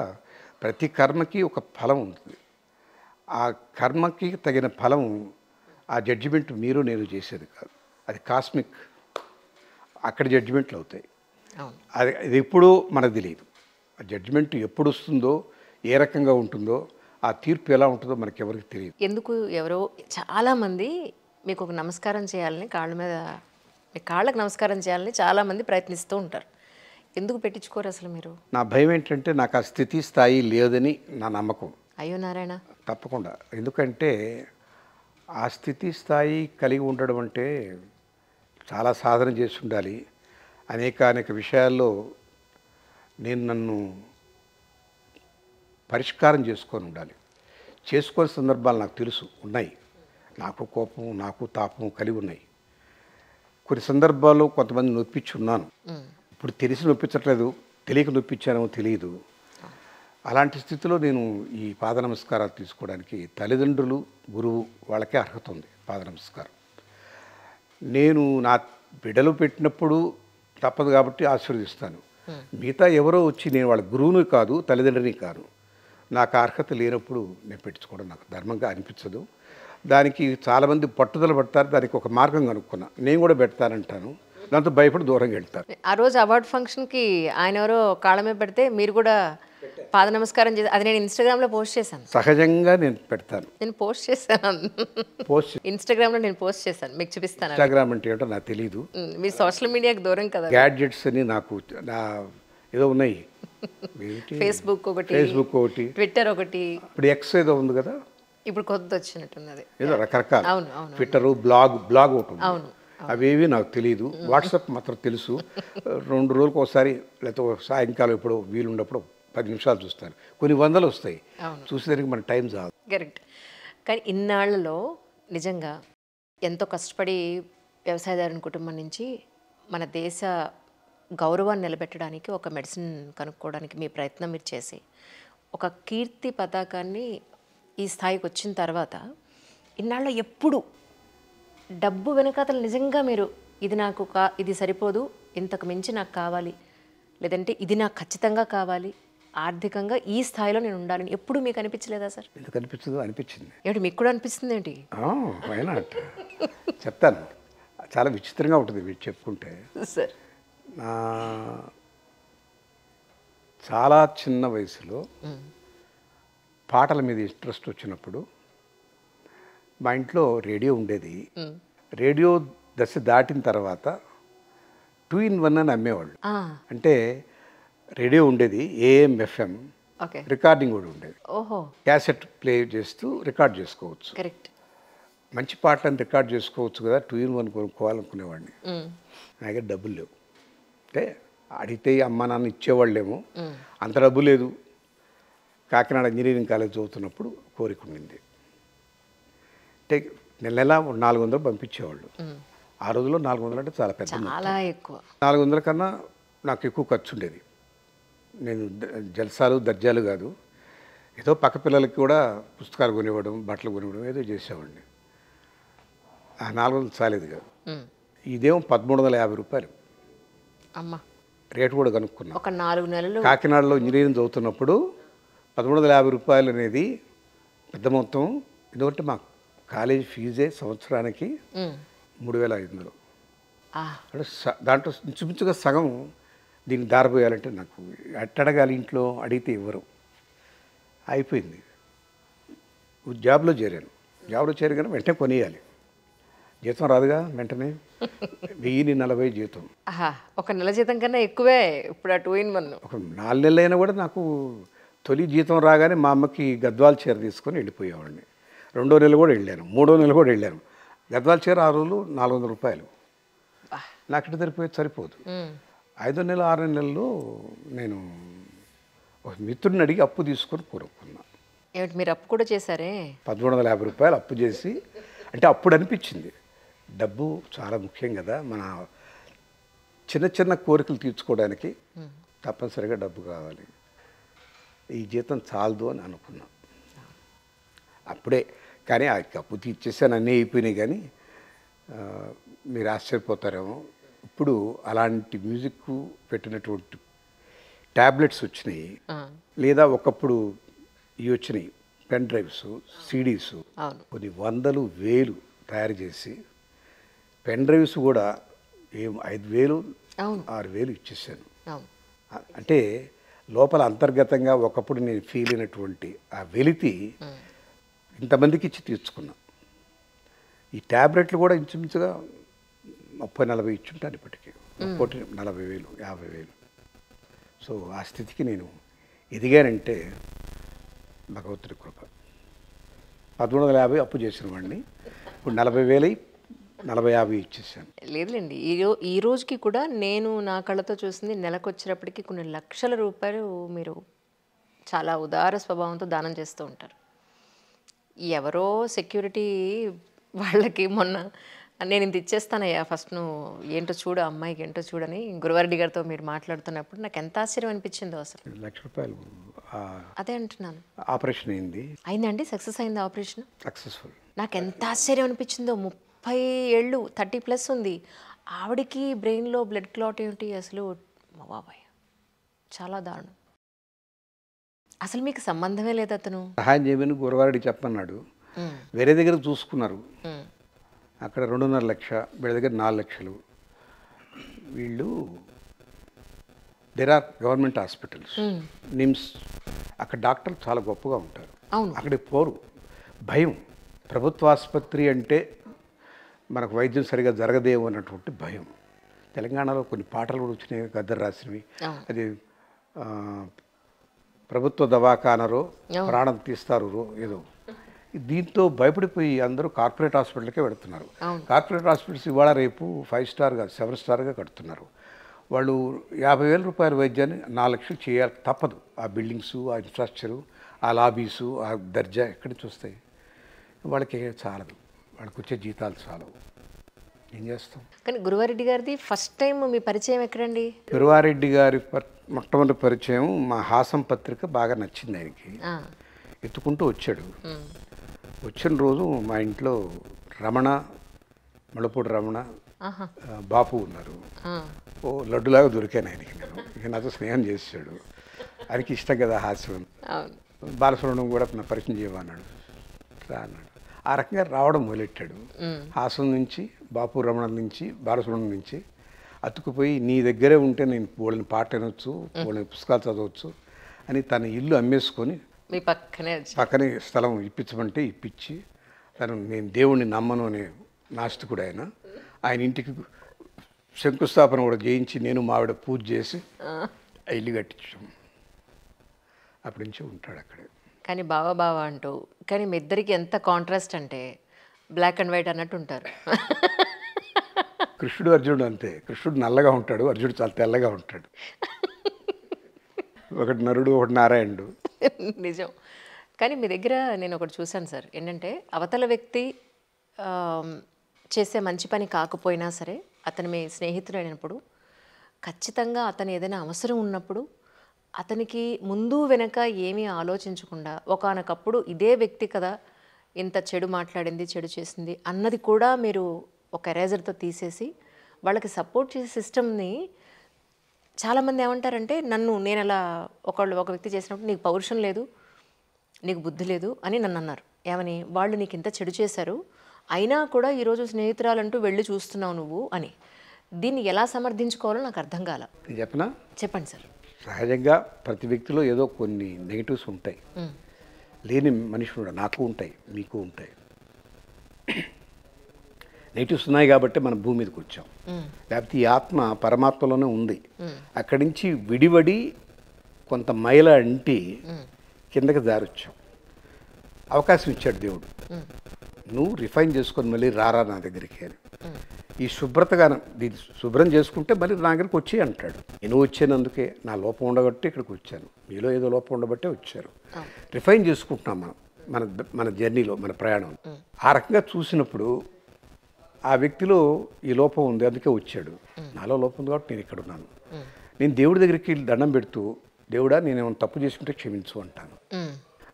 ప్రతి కర్మకి ఒక ఫలం ఉంటుంది. ఆ కర్మకి తగిన ఫలం, ఆ జడ్జిమెంట్ మీరు నేను చేసేది కాదు, అది కాస్మిక్. అక్కడ జడ్జిమెంట్లు అవుతాయి. అది ఎప్పుడూ మనకు తెలియదు. ఆ జడ్జిమెంట్ ఎప్పుడు వస్తుందో, ఏ రకంగా ఉంటుందో, ఆ తీర్పు ఎలా ఉంటుందో మనకెవరికి తెలియదు. ఎందుకు ఎవరో చాలామంది మీకు ఒక నమస్కారం చేయాలని కాళ్ళ మీద మీ కాళ్ళకు నమస్కారం చేయాలని చాలామంది ప్రయత్నిస్తూ ఉంటారు. ఎందుకు పెట్టించుకోరు అసలు మీరు? నా భయం ఏంటంటే నాకు ఆ స్థితి స్థాయి లేదని నా నమ్మకం. అయ్యో నారాయణ. తప్పకుండా. ఎందుకంటే ఆ స్థితి స్థాయి కలిగి ఉండడం అంటే చాలా సాధన చేసి ఉండాలి. అనేక విషయాల్లో నేను నన్ను పరిష్కారం చేసుకొని ఉండాలి. చేసుకునే సందర్భాలు నాకు తెలుసు, ఉన్నాయి. నాకు కోపం, నాకు తాపం కలిగి ఉన్నాయి. కొన్ని సందర్భాల్లో కొంతమంది నొప్పించి ఉన్నాను. ఇప్పుడు తెలిసి నొప్పించట్లేదు, తెలియక నొప్పించానో తెలియదు. అలాంటి స్థితిలో నేను ఈ పాద నమస్కారాలు తీసుకోవడానికి తల్లిదండ్రులు, గురువు వాళ్ళకే అర్హత ఉంది పాద నమస్కారం. నేను నా బిడ్డలు పెట్టినప్పుడు తప్పదు కాబట్టి ఆశీర్వదిస్తాను. మిగతా ఎవరో వచ్చి నేను వాళ్ళ గురువుని కాదు, తల్లిదండ్రిని కాదు, నాకు అర్హత లేనప్పుడు నేను పెట్టించుకోవడం నాకు ధర్మంగా అనిపించదు. దానికి చాలామంది పట్టుదల పడతారు. దానికి ఒక మార్గం కనుక్కున్నా, నేను కూడా పెడతానంటాను. దాంతో భయపడి దూరంగా వెళ్తారు. ఆ రోజు అవార్డ్ ఫంక్షన్కి ఆయన ఎవరో కాళ్ళ మీద పెడితే మీరు కూడా పాద నమస్కారం చేసి, అది నేను ఇన్స్టాగ్రామ్లో పోస్ట్ చేశాను. సహజంగా నేను పెడతాను. నేను పోస్ట్ చేశాను, ఇన్స్టాగ్రామ్లో నేను పోస్ట్ చేశాను, మీకు చూపిస్తాను. ఇన్స్టాగ్రామ్ అంటే ఏంటో నాకు తెలీదు. మీరు సోషల్ మీడియాకి దూరం కదా. గ్యాడ్జెట్స్ అని నాకు ఏదో ఉన్నాయి. ఫేస్బుక్ ఒకటి, ట్విట్టర్ ఒకటి, ఇప్పుడు ఎక్స్ ఏదో ఉంది కదా, ఇప్పుడు కొత్త వచ్చినట్టున్నది. ఏదో రకరకాల అవును అవును ట్విట్టరు, బ్లాగ్ ఒకటి ఉంది. అవును. అవేవి నాకు తెలియదు. వాట్సాప్ మాత్రం తెలుసు. 2 రోజులకు ఒకసారి లేకపోతే సాయంకాలం ఎప్పుడో వీలున్నప్పుడు 10 నిమిషాలు చూస్తాను. కొన్ని వందలు వస్తాయి, చూసేదానికి మన టైం చాలు. కరెక్ట్. కానీ ఇన్నాళ్లలో నిజంగా ఎంతో కష్టపడి వ్యవసాయదారుని కుటుంబం నుంచి మన దేశ గౌరవాన్ని నిలబెట్టడానికి ఒక మెడిసిన్ కనుక్కోవడానికి మీ ప్రయత్నం మీరు చేసి ఒక కీర్తి పతాకాన్ని ఈ స్థాయికి వచ్చిన తర్వాత ఇన్నాళ్ళు ఎప్పుడు డబ్బు వెనకాతలు నిజంగా మీరు ఇది సరిపోదు, ఇంతకు మించి నాకు కావాలి, లేదంటే ఇది నాకు ఖచ్చితంగా కావాలి, ఆర్థికంగా ఈ స్థాయిలో నేను ఉండాలని ఎప్పుడు మీకు అనిపించలేదా సార్? ఎందుకు అనిపించదు? అనిపించింది. ఏంటి మీకు కూడా అనిపిస్తుంది ఏంటి? వైనాట్ చెప్తాను. చాలా విచిత్రంగా ఉంటుంది మీరు చెప్పుకుంటే. సార్, చాలా చిన్న వయసులో పాటల మీద ఇంట్రెస్ట్ వచ్చినప్పుడు మా ఇంట్లో రేడియో ఉండేది. రేడియో దశ దాటిన తర్వాత 2-in-1 అని అమ్మేవాళ్ళు. అంటే రేడియో ఉండేది, AM FM, రికార్డింగ్ కూడా ఉండేది. క్యాసెట్ ప్లే చేస్తూ రికార్డ్ చేసుకోవచ్చు. కరెక్ట్. మంచి పాటలను రికార్డ్ చేసుకోవచ్చు కదా, 2-in-1 కొనుక్కోవాలనుకునేవాడిని. నా దగ్గర డబ్బులు లేవు. అంటే అడిగితే అమ్మ నాన్న ఇచ్చేవాళ్ళేమో, అంత డబ్బు లేదు. కాకినాడ ఇంజనీరింగ్ కాలేజ్ చదువుతున్నప్పుడు కోరిక ఉండింది. అంటే నెల 400 పంపించేవాళ్ళు. ఆ రోజుల్లో 400 అంటే చాలా పెద్ద, చాలా ఎక్కువ. 400 కన్నా నాకు ఎక్కువ ఖర్చు ఉండేది. నేను జల్సాలు దర్జాలు కాదు, ఏదో పక్క పిల్లలకి కూడా పుస్తకాలు కొనివ్వడం, బట్టలు కొనివ్వడం ఏదో చేసేవాడిని. ఆ 400 చాలేదు కాదు. ఇదేమో 1350 రూపాయలు. అమ్మ, రేటు కూడా కనుక్కున్నా. ఒక 4 నెలలు కాకినాడలో ఇంజనీరింగ్ చదువుతున్నప్పుడు 1350 రూపాయలు అనేది పెద్ద మొత్తం. ఎందుకంటే మా కాలేజీ ఫీజే సంవత్సరానికి 3500. అంటే దాంట్లో ఇంచుమించుగా సగం దీన్ని దారిపోయాలంటే నాకు అట్టడగాలి, ఇంట్లో అడిగితే ఇవ్వరు. అయిపోయింది. జాబ్లో చేరాను. జాబ్లో చేరగానే వెంటనే కొనియాలి. జీతం రాదుగా వెంటనే. 1040 జీతం. ఒక నెల జీతం కన్నా ఎక్కువే ఇప్పుడు ఆ 2-in-1. ఒక 4 నెలలైనా కూడా నాకు తొలి జీతం రాగానే మా అమ్మకి గద్వాల చీర తీసుకొని వెళ్ళిపోయేవాడిని. 2వ నెల కూడా వెళ్ళాను, 3వ నెల కూడా వెళ్ళాను. గద్వాల చీర ఆ రోజులు 400 రూపాయలు. నాకు ఇటు సరిపోదు. 5వ నెల 6వ నెలలో నేను ఒక మిత్రుడిని అడిగి అప్పు తీసుకొని కొనుక్కున్నా. ఏమిటి, మీరు అప్పు కూడా చేశారే? 1350 రూపాయలు అప్పు చేసి. అంటే అప్పుడు అనిపించింది డబ్బు చాలా ముఖ్యం కదా, మన చిన్న చిన్న కోరికలు తీర్చుకోవడానికి తప్పనిసరిగా డబ్బు కావాలి, ఈ జీతం చాలదు అని అనుకున్నా అప్పుడే. కానీ ఆ అప్పు తీర్చేసాను, అన్నీ అయిపోయినాయి. కానీ మీరు ఆశ్చర్యపోతారేమో, ఇప్పుడు అలాంటి మ్యూజిక్ పెట్టినటువంటి ట్యాబ్లెట్స్ వచ్చినాయి, లేదా ఒకప్పుడు ఇవి వచ్చినాయి పెన్ డ్రైవ్స్, CDs. కొన్ని 100,000, 1000 తయారు చేసి పెన్ డ్రైవ్స్ కూడా 5,000, 6,000 ఇచ్చేసాను. అంటే లోపల అంతర్గతంగా ఒకప్పుడు నేను ఫీల్ అయినటువంటి ఆ వెలితి ఇంతమందికి ఇచ్చి తీర్చుకున్నా. ఈ ట్యాబ్లెట్లు కూడా ఇంచుమించుగా 30-40 ఇచ్చుంటాను ఇప్పటికీ. ఒక్కోటి 40,000 50,000. సో ఆ స్థితికి నేను ఎదిగానంటే భగవంతుడి కృప. 1350 అప్పు చేసిన వాడిని ఇప్పుడు 40,000 40-50 ఇచ్చేసాను. లేదులేండి. ఈ రోజుకి కూడా నేను నా కళ్ళతో చూసింది నెలకొచ్చేటప్పటికి కొన్ని లక్షల రూపాయలు మీరు చాలా ఉదార స్వభావంతో దానం చేస్తూ ఉంటారు. ఎవరో సెక్యూరిటీ వాళ్ళకి మొన్న నేను ఇంత ఇచ్చేస్తానయ్యా ఫస్ట్ నువ్వు ఏంటో చూడు అమ్మాయికి ఏంటో చూడని గురువారెడ్డి గారితో మీరు మాట్లాడుతున్నప్పుడు నాకు ఎంత ఆశ్చర్యం అనిపించిందో అసలు. ₹1,00,000 అదే అంటున్నాను. ఆపరేషన్ అయింది. అయిందండి? సక్సెస్ అయింది ఆపరేషన్? సక్సెస్ఫుల్. నాకు ఎంత ఆశ్చర్యం అనిపించిందో. 30 ఏళ్ళు 30+ ఉంది ఆవిడకి, బ్రెయిన్లో బ్లడ్ క్లాట్ ఏంటి అసలు. బాబాయ్ చాలా దారుణం. అసలు మీకు సంబంధమే లేదు అతను. సహాయం చేయమని గురవారెడ్డి చెప్పన్నాడు. వేరే దగ్గర చూసుకున్నారు. అక్కడ 2.5 లక్ష, వీళ్ళ దగ్గర 4 లక్షలు. వీళ్ళు there are government hospitals, NIMS, అక్కడ డాక్టర్లు చాలా గొప్పగా ఉంటారు. అవును. అక్కడికి పోరు, భయం. ప్రభుత్వ ఆసుపత్రి అంటే మనకు వైద్యం సరిగా జరగదేమో అన్నటువంటి భయం. తెలంగాణలో కొన్ని పాటలు కూడా వచ్చినాయి గద్దర్ రాసినవి. అది ప్రభుత్వ దవాఖానరో ప్రాణం తీస్తారు ఏదో. దీంతో భయపడిపోయి అందరూ కార్పొరేట్ హాస్పిటల్కే పెడుతున్నారు. కార్పొరేట్ హాస్పిటల్స్ ఇవాళ రేపు 5 స్టార్గా 7 స్టార్గా కడుతున్నారు. వాళ్ళు 50,000 రూపాయల వైద్యాన్ని 4 లక్షలు చేయాలి తప్పదు. ఆ బిల్డింగ్సు, ఆ ఇన్ఫ్రాస్ట్రక్చరు, ఆ లాబీసు, ఆ దర్జా ఎక్కడి నుంచి వస్తాయి? వాళ్ళకి చాలదు, వాళ్ళకి వచ్చే జీతాలు చాలవు. ఏం చేస్తాం? కానీ గురువారెడ్డి గారిది ఫస్ట్ టైం మీ పరిచయం ఎక్కడండి? గురువారెడ్డి గారి మొట్టమొదటి పరిచయం మా హాసం పత్రిక బాగా నచ్చింది ఆయనకి. ఎత్తుకుంటూ వచ్చాడు. వచ్చిన రోజు మా ఇంట్లో రమణ, మళ్ళపూడి రమణ, బాపు ఉన్నారు. ఓ లడ్డులాగా దొరికాను ఆయనకి. ఇక నాతో స్నేహం చేసాడు. ఆయనకి ఇష్టం కదా హాస్యం. బాలసుబ్రహ్మణ్యం కూడా నా పరిచయం చేయమన్నాడు. రా అన్నాడు. ఆ రకంగా రావడం మొదలెట్టాడు. హాసం నుంచి, బాపు రమణ నుంచి, బాలసుబ్రహ్మణ్యం నుంచి అతుకుపోయి నీ దగ్గరే ఉంటే నేను వాళ్ళని పాట వినొచ్చు, వాళ్ళని పుస్తకాలు చదవచ్చు అని తన ఇల్లు అమ్మేసుకొని మీ పక్కనే స్థలం ఇప్పించమంటే ఇప్పించి, నేను దేవుణ్ణి నమ్మను అనే నాస్తికుడు ఆయన ఇంటికి శంకుస్థాపన కూడా చేయించి నేను మావిడ పూజ చేసి ఇల్లు కట్టించాం. అప్పటి నుంచి ఉంటాడు అక్కడే. కానీ బావా అంటూ, కానీ మీ ఇద్దరికి ఎంత కాంట్రాస్ట్ అంటే బ్లాక్ అండ్ వైట్ అన్నట్టు ఉంటారు. కృష్ణుడు అర్జునుడు అంతే. కృష్ణుడు నల్లగా ఉంటాడు, అర్జునుడు చాలా తెల్లగా ఉంటాడు. ఒకటి నరుడు, ఒకటి నారాయణుడు. నిజం. కానీ మీ దగ్గర నేను ఒకటి చూశాను సార్, ఏంటంటే అవతల వ్యక్తి చేసే మంచి పని కాకపోయినా సరే, అతను మీ స్నేహితుడు అయినప్పుడు ఖచ్చితంగా అతను ఏదైనా అవసరం ఉన్నప్పుడు అతనికి ముందు వెనక ఏమీ ఆలోచించకుండా ఒకానొకప్పుడు ఇదే వ్యక్తి కదా ఇంత చెడు మాట్లాడింది, చెడు చేసింది అన్నది కూడా మీరు ఒక ఎరేజర్తో తీసేసి వాళ్ళకి సపోర్ట్ చేసే సిస్టమ్ని. చాలామంది ఏమంటారంటే నేను అలా ఒక వ్యక్తి చేసినప్పుడు నీకు పౌరుషం లేదు, నీకు బుద్ధి లేదు అని నన్ను అన్నారు. ఏమని? వాళ్ళు నీకు ఇంత చెడు చేశారు అయినా కూడా ఈరోజు స్నేహితురాలంటూ వెళ్ళి చూస్తున్నావు నువ్వు అని. దీన్ని ఎలా సమర్థించుకోవాలో నాకు అర్థం కాల. చెప్పనా? చెప్పండి సార్. సహజంగా ప్రతి వ్యక్తిలో ఏదో కొన్ని నెగిటివ్స్ ఉంటాయి. లేని మనిషి కూడా నాకు ఉంటాయి, మీకు ఉంటాయి. నెగిటివ్స్ ఉన్నాయి కాబట్టి మనం భూమి మీదకి వచ్చాం. లేకపోతే ఈ ఆత్మ పరమాత్మలోనే ఉంది. అక్కడి నుంచి విడివడి కొంత మైల అంటి కిందకి జారొచ్చాం. అవకాశం ఇచ్చాడు దేవుడు. నువ్వు రిఫైన్ చేసుకొని మళ్ళీ రారా నా దగ్గరికి అని. ఈ శుభ్రతగా దీన్ని శుభ్రం చేసుకుంటే మళ్ళీ నా దగ్గరికి వచ్చి అంటాడు. నేను వచ్చానందుకే, నా లోపం ఉండబట్టి ఇక్కడికి వచ్చాను, మీలో ఏదో లోపం ఉండబట్టే వచ్చారు. రిఫైన్ చేసుకుంటున్నాం మనం మన జర్నీలో, మన ప్రయాణం. ఆ రకంగా చూసినప్పుడు ఆ వ్యక్తిలో ఈ లోపం ఉంది, అందుకే వచ్చాడు. నాలో లోపం ఉంది కాబట్టి నేను ఇక్కడ ఉన్నాను. నేను దేవుడి దగ్గరికి దండం పెడుతూ, దేవుడా నేనేమైనా తప్పు చేసుకుంటే క్షమించు అంటాను.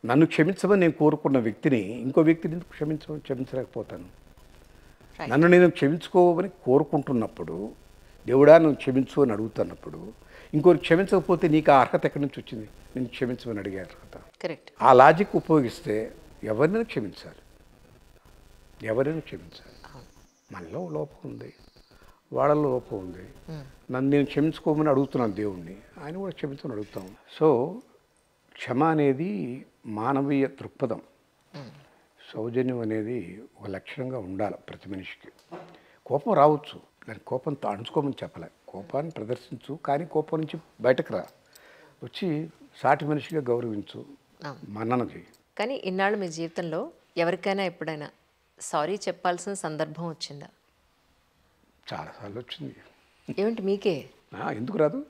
నన్ను క్షమించమని నేను కోరుకున్న వ్యక్తిని ఇంకో వ్యక్తిని క్షమించలేకపోతాను. నన్ను నేను క్షమించుకోమని కోరుకుంటున్నప్పుడు, దేవుడా నువ్వు క్షమించు అని అడుగుతున్నప్పుడు, ఇంకోరు క్షమించకపోతే నీకు ఆ అర్హత ఎక్కడి నుంచి వచ్చింది? నేను క్షమించమని అడిగే అర్హత. కరెక్ట్. ఆ లాజిక్ ఉపయోగిస్తే ఎవరినైనా క్షమించాలి, ఎవరైనా క్షమించాలి. మనలో లోపం ఉంది, వాళ్ళలో లోపం ఉంది. నన్ను నేను క్షమించుకోమని అడుగుతున్నాను దేవుణ్ణి, ఆయన కూడా క్షమించమని అడుగుతాం. సో క్షమ అనేది మానవీయ దృక్పథం. సౌజన్యం అనేది ఒక లక్షణంగా ఉండాలి ప్రతి మనిషికి. కోపం రావచ్చు, దాని కోపంతో అణుచుకోమని చెప్పలే. కోపాన్ని ప్రదర్శించు, కానీ కోపం నుంచి బయటకు రా, వచ్చి సాటి మనిషిగా గౌరవించు, మన్నన చేయి. కానీ ఇన్నాళ్ళు మీ జీవితంలో ఎవరికైనా ఎప్పుడైనా సారీ చెప్పాల్సిన సందర్భం వచ్చిందా? చాలాసార్లు వచ్చింది. ఏమిటి మీకే? ఎందుకు రాదు?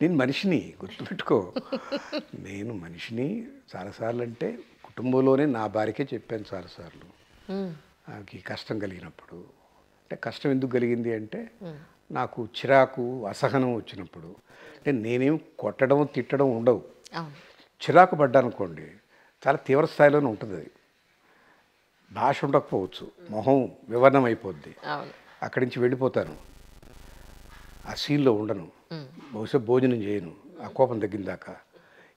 నేను మనిషిని, గుర్తుపెట్టుకో. నేను మనిషిని. చాలాసార్లు అంటే కుటుంబంలోనే నా భార్యకే చెప్పాను చాలాసార్లు. నాకు ఈ కష్టం కలిగినప్పుడు. అంటే కష్టం ఎందుకు కలిగింది అంటే నాకు చిరాకు, అసహనం వచ్చినప్పుడు. అంటే నేనేం కొట్టడం, తిట్టడం ఉండవు. చిరాకు పడ్డానుకోండి, చాలా తీవ్ర స్థాయిలోనే ఉంటుంది. అది భాష ఉండకపోవచ్చు, మొహం వివరణం అయిపోద్ది. అక్కడి నుంచి వెళ్ళిపోతాను, ఆ సీన్లో ఉండను, బహుశా భోజనం చేయను ఆ కోపం తగ్గిన దాకా.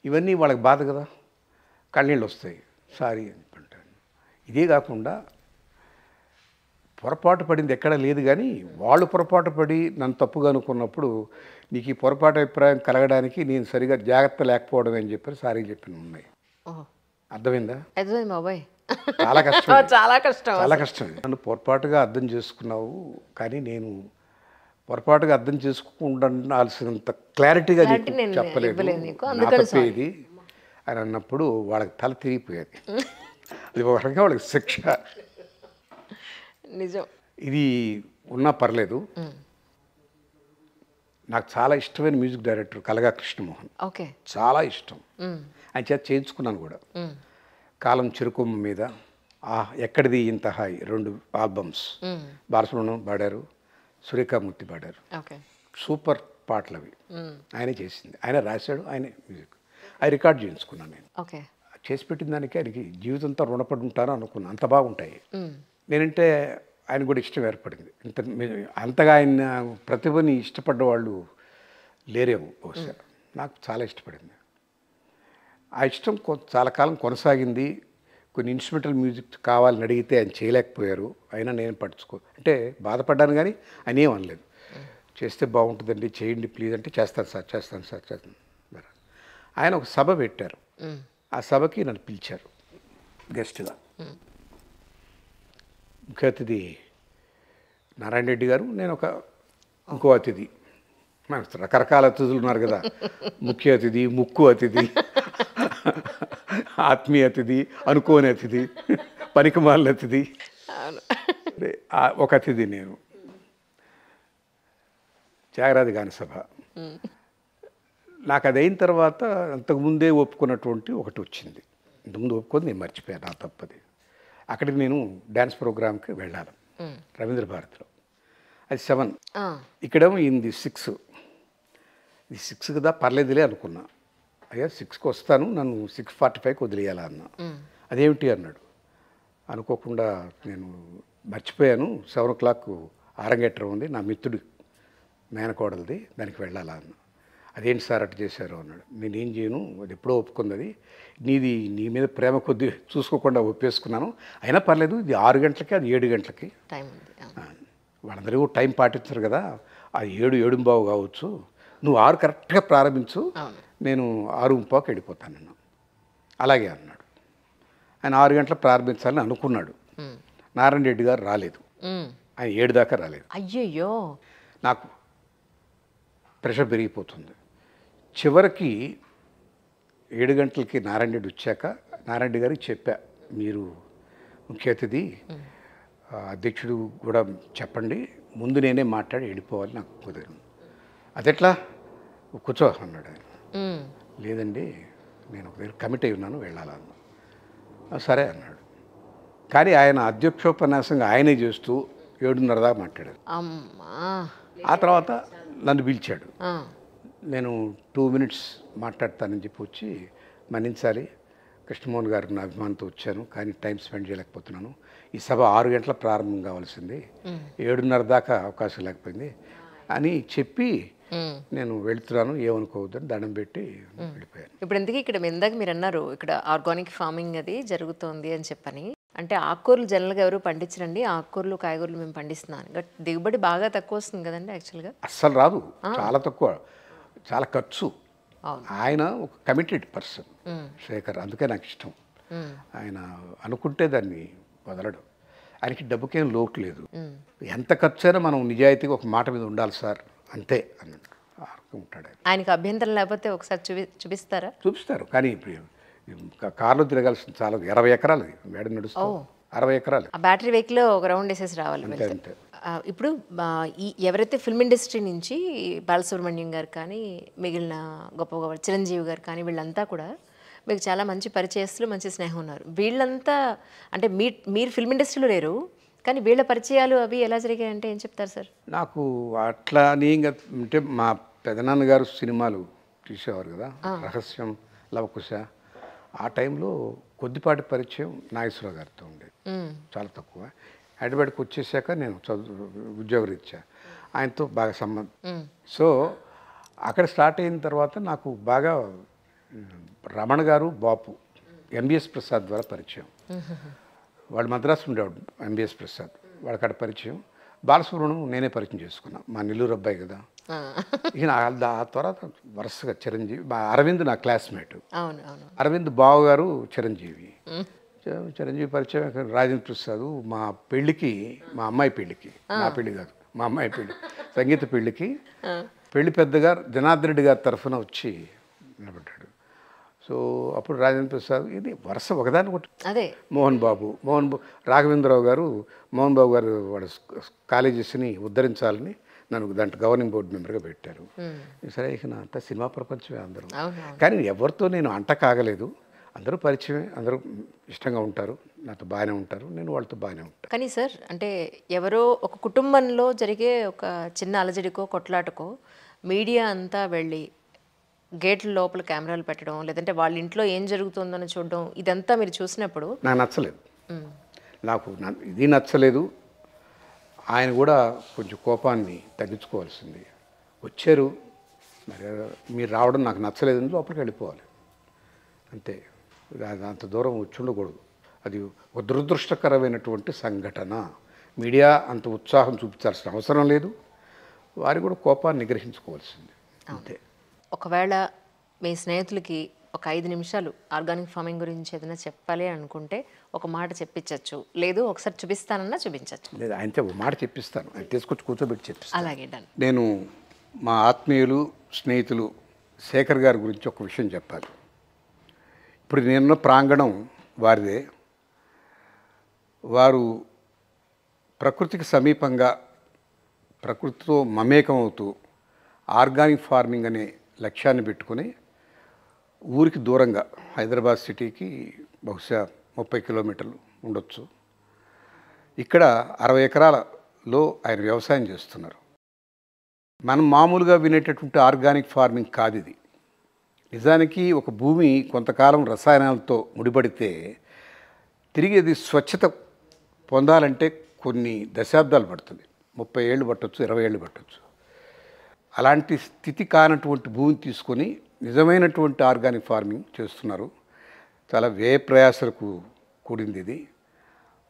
ఇవన్నీ వాళ్ళకి బాధ కదా, కన్నీళ్ళు వస్తాయి, సారీ అంటాను. ఇదే కాకుండా పొరపాటు పడింది ఎక్కడా లేదు, కానీ వాళ్ళు పొరపాటు పడి నన్ను తప్పుగా అనుకున్నప్పుడు నీకు ఈ పొరపాటు అభిప్రాయం కలగడానికి నేను సరిగా జాగ్రత్త లేకపోవడం అని చెప్పి సారీ చెప్పిన ఉన్నాయి. అర్థమైందా? అర్థమైంది బాబాయ్. చాలా కష్టం, చాలా కష్టం, చాలా కష్టం. నన్ను పొరపాటుగా అర్థం చేసుకున్నావు, కానీ నేను పొరపాటుగా అర్థం చేసుకోకుండాల్సినంత క్లారిటీగా చెప్పలేదు, నా తప్పే ఇది అని అన్నప్పుడు వాళ్ళకి తల తిరిగిపోయేది. అది ఒక రకంగా వాళ్ళకి శిక్ష. నిజం. ఇది ఉన్నా పర్లేదు. నాకు చాలా ఇష్టమైన మ్యూజిక్ డైరెక్టర్ కలగా కృష్ణమోహన్. ఓకే, చాలా ఇష్టం. ఆయన చేత చేయించుకున్నాను కూడా. కాలం చెరుకొమ్మ మీద, ఎక్కడిది ఇంత హాయ్ 2 ఆల్బమ్స్ బాలసుబ్రహ్మణ్యం పాడారు, సురేఖామూర్తి పాడారు. సూపర్ పాటలు అవి. ఆయనే చేసింది, ఆయన రాశాడు, ఆయనే మ్యూజిక్. అవి రికార్డ్ చేయించుకున్నాను నేను. చేసి పెట్టిన దానికి ఆయనకి జీవితంతో రుణపడి ఉంటాను అనుకున్నాను, అంత బాగుంటాయి. నేనంటే ఆయన కూడా ఇష్టం ఏర్పడింది. అంతగా ఆయన ప్రతిభని ఇష్టపడ్డ వాళ్ళు లేరేమో బహుశా. నాకు చాలా ఇష్టపడింది. ఆ ఇష్టం చాలా కాలం కొనసాగింది. కొన్ని ఇన్స్ట్రుమెంటల్ మ్యూజిక్ కావాలని అడిగితే ఆయన చేయలేకపోయారు. అయినా నేను అంటే బాధపడ్డాను, కానీ ఆయన ఏం అనలేదు. చేస్తే బాగుంటుందండి, చేయండి ప్లీజ్ అంటే చేస్తాను సార్, చేస్తాను సార్, చేస్తాను. ఆయన ఒక సభ పెట్టారు, ఆ సభకి నన్ను పిలిచారు గెస్ట్గా. ముఖ్య అతిథి నారాయణ రెడ్డి గారు, నేను ఇంకో అతిథి. మనకు రకరకాల అతిథులు ఉన్నారు కదా, ముఖ్య అతిథి, ముక్కు అతిథి, ఆత్మీయ అతిథి, అనుకోని అతిథి, పనికిమాలిన అతిథి. ఒక అతిథి నేను. త్యాగరాజ గాన సభ. నాకు అది అయిన తర్వాత అంతకుముందే ఒప్పుకున్నటువంటి ఒకటి వచ్చింది. ఇంతకుముందు ఒప్పుకొని నేను మర్చిపోయాను, నా తప్పది. అక్కడికి నేను డ్యాన్స్ ప్రోగ్రామ్కి వెళ్ళాలి రవీంద్ర భారతిలో. అది 7, ఇక్కడేమో ఇది 6. ఇది 6 కదా, పర్లేదులే అనుకున్నా. అయ్యా 6కి వస్తాను, నన్ను 6:45కి వదిలేయాలా అన్న. అదేమిటి అన్నాడు. అనుకోకుండా నేను మర్చిపోయాను, 7 o'clock ఆరంగేట్రం ఉంది, నా మిత్రుడు మేనకోడలది, దానికి వెళ్ళాలా అన్న. అదేంటి సార్ అటు చేశారు అన్నాడు. నేనేం చేయను, అది ఎప్పుడో ఒప్పుకున్నది, నీ మీద ప్రేమ కొద్ది చూసుకోకుండా ఒప్పేసుకున్నాను, అయినా పర్లేదు, ఇది 6 గంటలకి, అది 7 గంటలకి టైం ఉంది. వాళ్ళందరూ టైం పాటించరు కదా, అది 7:15 కావచ్చు, నువ్వు 6 కరెక్ట్గా ప్రారంభించు, నేను 6:15కి వెళ్ళిపోతాను నేను. అలాగే అన్నాడు. ఆయన 6 గంటలకు ప్రారంభించాలని అనుకున్నాడు. నారాయణ రెడ్డి గారు రాలేదు, ఆయన 7 దాకా రాలేదు. అయ్యయ్యో, నాకు ప్రెషర్ పెరిగిపోతుంది. చివరికి 7 గంటలకి నారాయణ రెడ్డి వచ్చాక నారాయణ రెడ్డి గారికి చెప్పా, మీరు ముఖ్య అతిథి, అధ్యక్షుడు కూడా చెప్పండి, ముందు నేనే మాట్లాడి వెళ్ళిపోవాలి, నాకు కుదరదు. అదెట్లా, కూర్చో అన్నాడు ఆయన. లేదండి, నేను ఒక దగ్గర కమిట్ అయి ఉన్నాను, వెళ్ళాలన్నా. సరే అన్నాడు. కానీ ఆయన అధ్యక్షోపన్యాసంగా ఆయనే చేస్తూ 7:30 దాకా మాట్లాడారు. ఆ తర్వాత నన్ను పిలిచాడు. నేను 2 minutes మాట్లాడతానని చెప్పి వచ్చి, మన్నించాలి కృష్ణమోహన్ గారు, నా అభిమానంతో వచ్చాను, కానీ టైం స్పెండ్ చేయలేకపోతున్నాను, ఈ సభ 6 గంటల ప్రారంభం కావాల్సింది, 7:30 దాకా అవకాశం లేకపోయింది అని చెప్పి నేను వెళ్తున్నాను, ఏమనుకోవద్దని దండం పెట్టి వెళ్ళిపోయాను. ఇప్పుడు ఎందుకు ఇక్కడ ఇందాక మీరు అన్నారు, ఇక్కడ ఆర్గానిక్ ఫార్మింగ్ అది జరుగుతోంది అని చెప్పని, అంటే ఆకుకూరలు జనరల్గా ఎవరు పండించరండి, ఆకుకూరలు కాయగూరలు మేము పండిస్తున్నాను, బట్ దిగుబడి బాగా తక్కువ వస్తుంది కదండి యాక్చువల్గా. అస్సలు రాదు, చాలా తక్కువ, చాలా ఖర్చు. ఆయన ఒక కమిటెడ్ పర్సన్ శేఖర్, అందుకే నాకు ఇష్టం. ఆయన అనుకుంటే దాన్ని వదలడు. ఆయనకి డబ్బుకేం లోటు లేదు. ఎంత ఖర్చైనా మనం నిజాయితీగా ఒక మాట మీద ఉండాలి సార్, అంతే అన్నట్టు ఉంటాడు ఆయన. ఆయనకు అభ్యంతరం లేకపోతే ఒకసారి చూపిస్తారా? చూపిస్తారు, కానీ ఇప్పుడు కార్లో తిరగాల్సిన చాలా 20 ఎకరాలు మేడ నడుస్తాం, 60 ఎకరాలు. ఆ బ్యాటరీ వెహికల్ ఒక రౌండ్ వేసేసి రావాలి. అంతే అంతే. ఇప్పుడు ఎవరైతే ఫిల్మ్ ఇండస్ట్రీ నుంచి బాలసుబ్రహ్మణ్యం గారు కానీ మిగిలిన గొప్ప గొప్ప చిరంజీవి గారు కానీ వీళ్ళంతా కూడా మీకు చాలా మంచి పరిచయస్తులు, మంచి స్నేహం ఉన్నారు. వీళ్ళంతా అంటే మీరు ఫిల్మ్ ఇండస్ట్రీలో లేరు, కానీ వీళ్ళ పరిచయాలు అవి ఎలా జరిగాయంటే ఏం చెప్తారు సార్? నాకు అట్లా అని ఇంకా అంటే మా పెదనాన్నగారు సినిమాలు తీసేవారు కదా, రహస్యం, లవకుశ. ఆ టైంలో కొద్దిపాటి పరిచయం నాగేశ్వరరావు గారితో ఉండేది, చాలా తక్కువ. హైదరాబాద్కి వచ్చేసాక నేను ఉద్యోగరీత్యా ఆయనతో బాగా సంబంధం. సో అక్కడ స్టార్ట్ అయిన తర్వాత నాకు బాగా రమణ గారు, బాపు, ఎంబీఎస్ ప్రసాద్ ద్వారా పరిచయం. వాళ్ళు మద్రాసు ఉండేవాడు ఎంబీఎస్ ప్రసాద్, వాళ్ళకి అక్కడ పరిచయం. బాలసుబ్రహ్మణ్యం నేనే పరిచయం చేసుకున్నా, మా నెల్లూరు అబ్బాయి కదా. ఇక ఆ తర్వాత వరుసగా చిరంజీవి, అరవింద్ నా క్లాస్మేట్, అరవింద్ బావ గారు చిరంజీవి, చిరంజీవి పరిచయం. రాజేంద్ర ప్రసాద్ మా పెళ్ళికి, మా అమ్మాయి పెళ్ళికి, నా పెళ్ళి కాదు మా అమ్మాయి పెళ్ళి, సంగీత పెళ్ళికి పెళ్లి పెద్దగా జనార్దన్ రెడ్డి గారి తరఫున వచ్చి నిలబడ్డాడు. సో అప్పుడు రాజేంద్ర ప్రసాద్, ఇది వరుస ఒకదాని ఒకటి. అదే మోహన్ బాబు రాఘవేంద్రరావు గారు, మోహన్ బాబు గారు వాళ్ళ కాలేజెస్ని ఉద్ధరించాలని నన్ను దాంట్లో గవర్నింగ్ బోర్డు మెంబర్గా పెట్టారు. సరే ఇక నా అంతా సినిమా ప్రపంచమే అందరూ, కానీ ఎవరితో నేను అంట కాగలేదు. అందరూ పరిచయమే, అందరూ ఇష్టంగా ఉంటారు, నాతో బాగానే ఉంటారు, నేను వాళ్ళతో బాగానే ఉంటాను. కానీ సార్ అంటే ఎవరో ఒక కుటుంబంలో జరిగే ఒక చిన్న అలజడికో కొట్లాటకో మీడియా అంతా వెళ్ళి గేట్ల లోపల కెమెరాలు పెట్టడం, లేదంటే వాళ్ళ ఇంట్లో ఏం జరుగుతుందని చూడడం, ఇదంతా మీరు చూసినప్పుడు నాకు నచ్చలేదు. నాకు ఇది నచ్చలేదు. ఆయన కూడా కొంచెం కోపాన్ని తగ్గించుకోవాల్సింది. వచ్చారు మరి, మీరు రావడం నాకు నచ్చలేదని లోపలికి వెళ్ళిపోవాలి అంతే. అంత దూరం వచ్చి ఉండకూడదు. అది ఒక దురదృష్టకరమైనటువంటి సంఘటన. మీడియా అంత ఉత్సాహం చూపించాల్సిన అవసరం లేదు. వారు కూడా కోపాన్ని నిగ్రహించుకోవాల్సింది అంతే. ఒకవేళ మీ స్నేహితులకి ఒక 5 నిమిషాలు ఆర్గానిక్ ఫార్మింగ్ గురించి ఏదైనా చెప్పాలి అనుకుంటే ఒక మాట చెప్పించవచ్చు, లేదు ఒకసారి చూపిస్తానన్నా చూపించవచ్చు. లేదు, ఆయనతో ఒక మాట చెప్పిస్తాను, ఆయన తీసుకొచ్చి కూర్చోబెట్టి చెప్పిస్తాను. అలాగే డన్. నేను మా ఆత్మీయులు, స్నేహితులు శేఖర్ గారి గురించి ఒక విషయం చెప్పాలి. ఇప్పుడు నేనున్న ప్రాంగణం వారిదే. వారు ప్రకృతికి సమీపంగా, ప్రకృతితో మమేకం అవుతూ ఆర్గానిక్ ఫార్మింగ్ అనే లక్ష్యాన్ని పెట్టుకొని ఊరికి దూరంగా, హైదరాబాద్ సిటీకి బహుశా 30 కిలోమీటర్లు ఉండొచ్చు, ఇక్కడ 60 ఎకరాలలో ఆయన వ్యవసాయం చేస్తున్నారు. మనం మామూలుగా వినేటటువంటి ఆర్గానిక్ ఫార్మింగ్ కాదు ఇది. నిజానికి ఒక భూమి కొంతకాలం రసాయనాలతో ముడిపడితే తిరిగి అది స్వచ్ఛత పొందాలంటే కొన్ని దశాబ్దాలు పడుతుంది. 30 ఏళ్ళు పట్టవచ్చు, 20 ఏళ్ళు పట్టవచ్చు. అలాంటి స్థితి కానటువంటి భూమిని తీసుకొని నిజమైనటువంటి ఆర్గానిక్ ఫార్మింగ్ చేస్తున్నారు. చాలా వ్యయ ప్రయాసలకు కూడింది ఇది.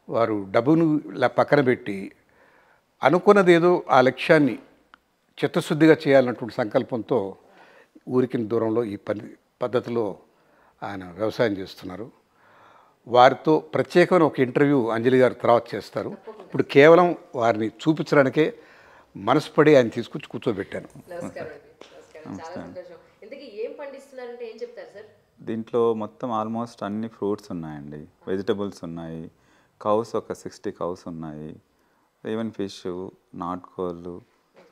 వారు డబ్బును ఇలా పక్కన పెట్టి అనుకున్నది ఏదో ఆ లక్ష్యాన్ని చిత్తశుద్ధిగా చేయాలన్నటువంటి సంకల్పంతో ఊరికి దూరంలో ఈ పద్ధతిలో ఆయన వ్యవసాయం చేస్తున్నారు. వారితో ప్రత్యేకమైన ఒక ఇంటర్వ్యూ అంజలి గారు తర్వాత చేస్తారు. ఇప్పుడు కేవలం వారిని చూపించడానికే మనసుపడి ఆయన తీసుకొచ్చి కూర్చోబెట్టాను. దీంట్లో మొత్తం ఆల్మోస్ట్ అన్ని ఫ్రూట్స్ ఉన్నాయండి, వెజిటబుల్స్ ఉన్నాయి, కౌస్ ఒక 60 కౌస్ ఉన్నాయి, ఈవెన్ ఫిష్, నాటుకోళ్ళు,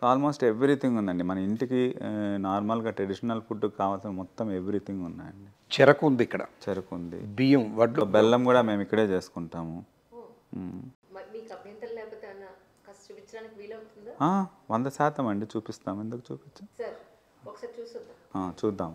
ఆల్మోస్ట్ ఎవ్రీథింగ్ ఉందండి. మన ఇంటికి నార్మల్గా ట్రెడిషనల్ ఫుడ్ కావాల్సిన మొత్తం ఎవ్రీథింగ్ ఉన్నాయండి. చెరకు ఉంది, ఇక్కడ చెరకు ఉంది, బియ్యం, వడ్లు, బెల్లం కూడా మేము ఇక్కడే చేసుకుంటాము. 100% అండి, చూపిస్తాం. ఎందుకు చూపించాం, చూద్దాం.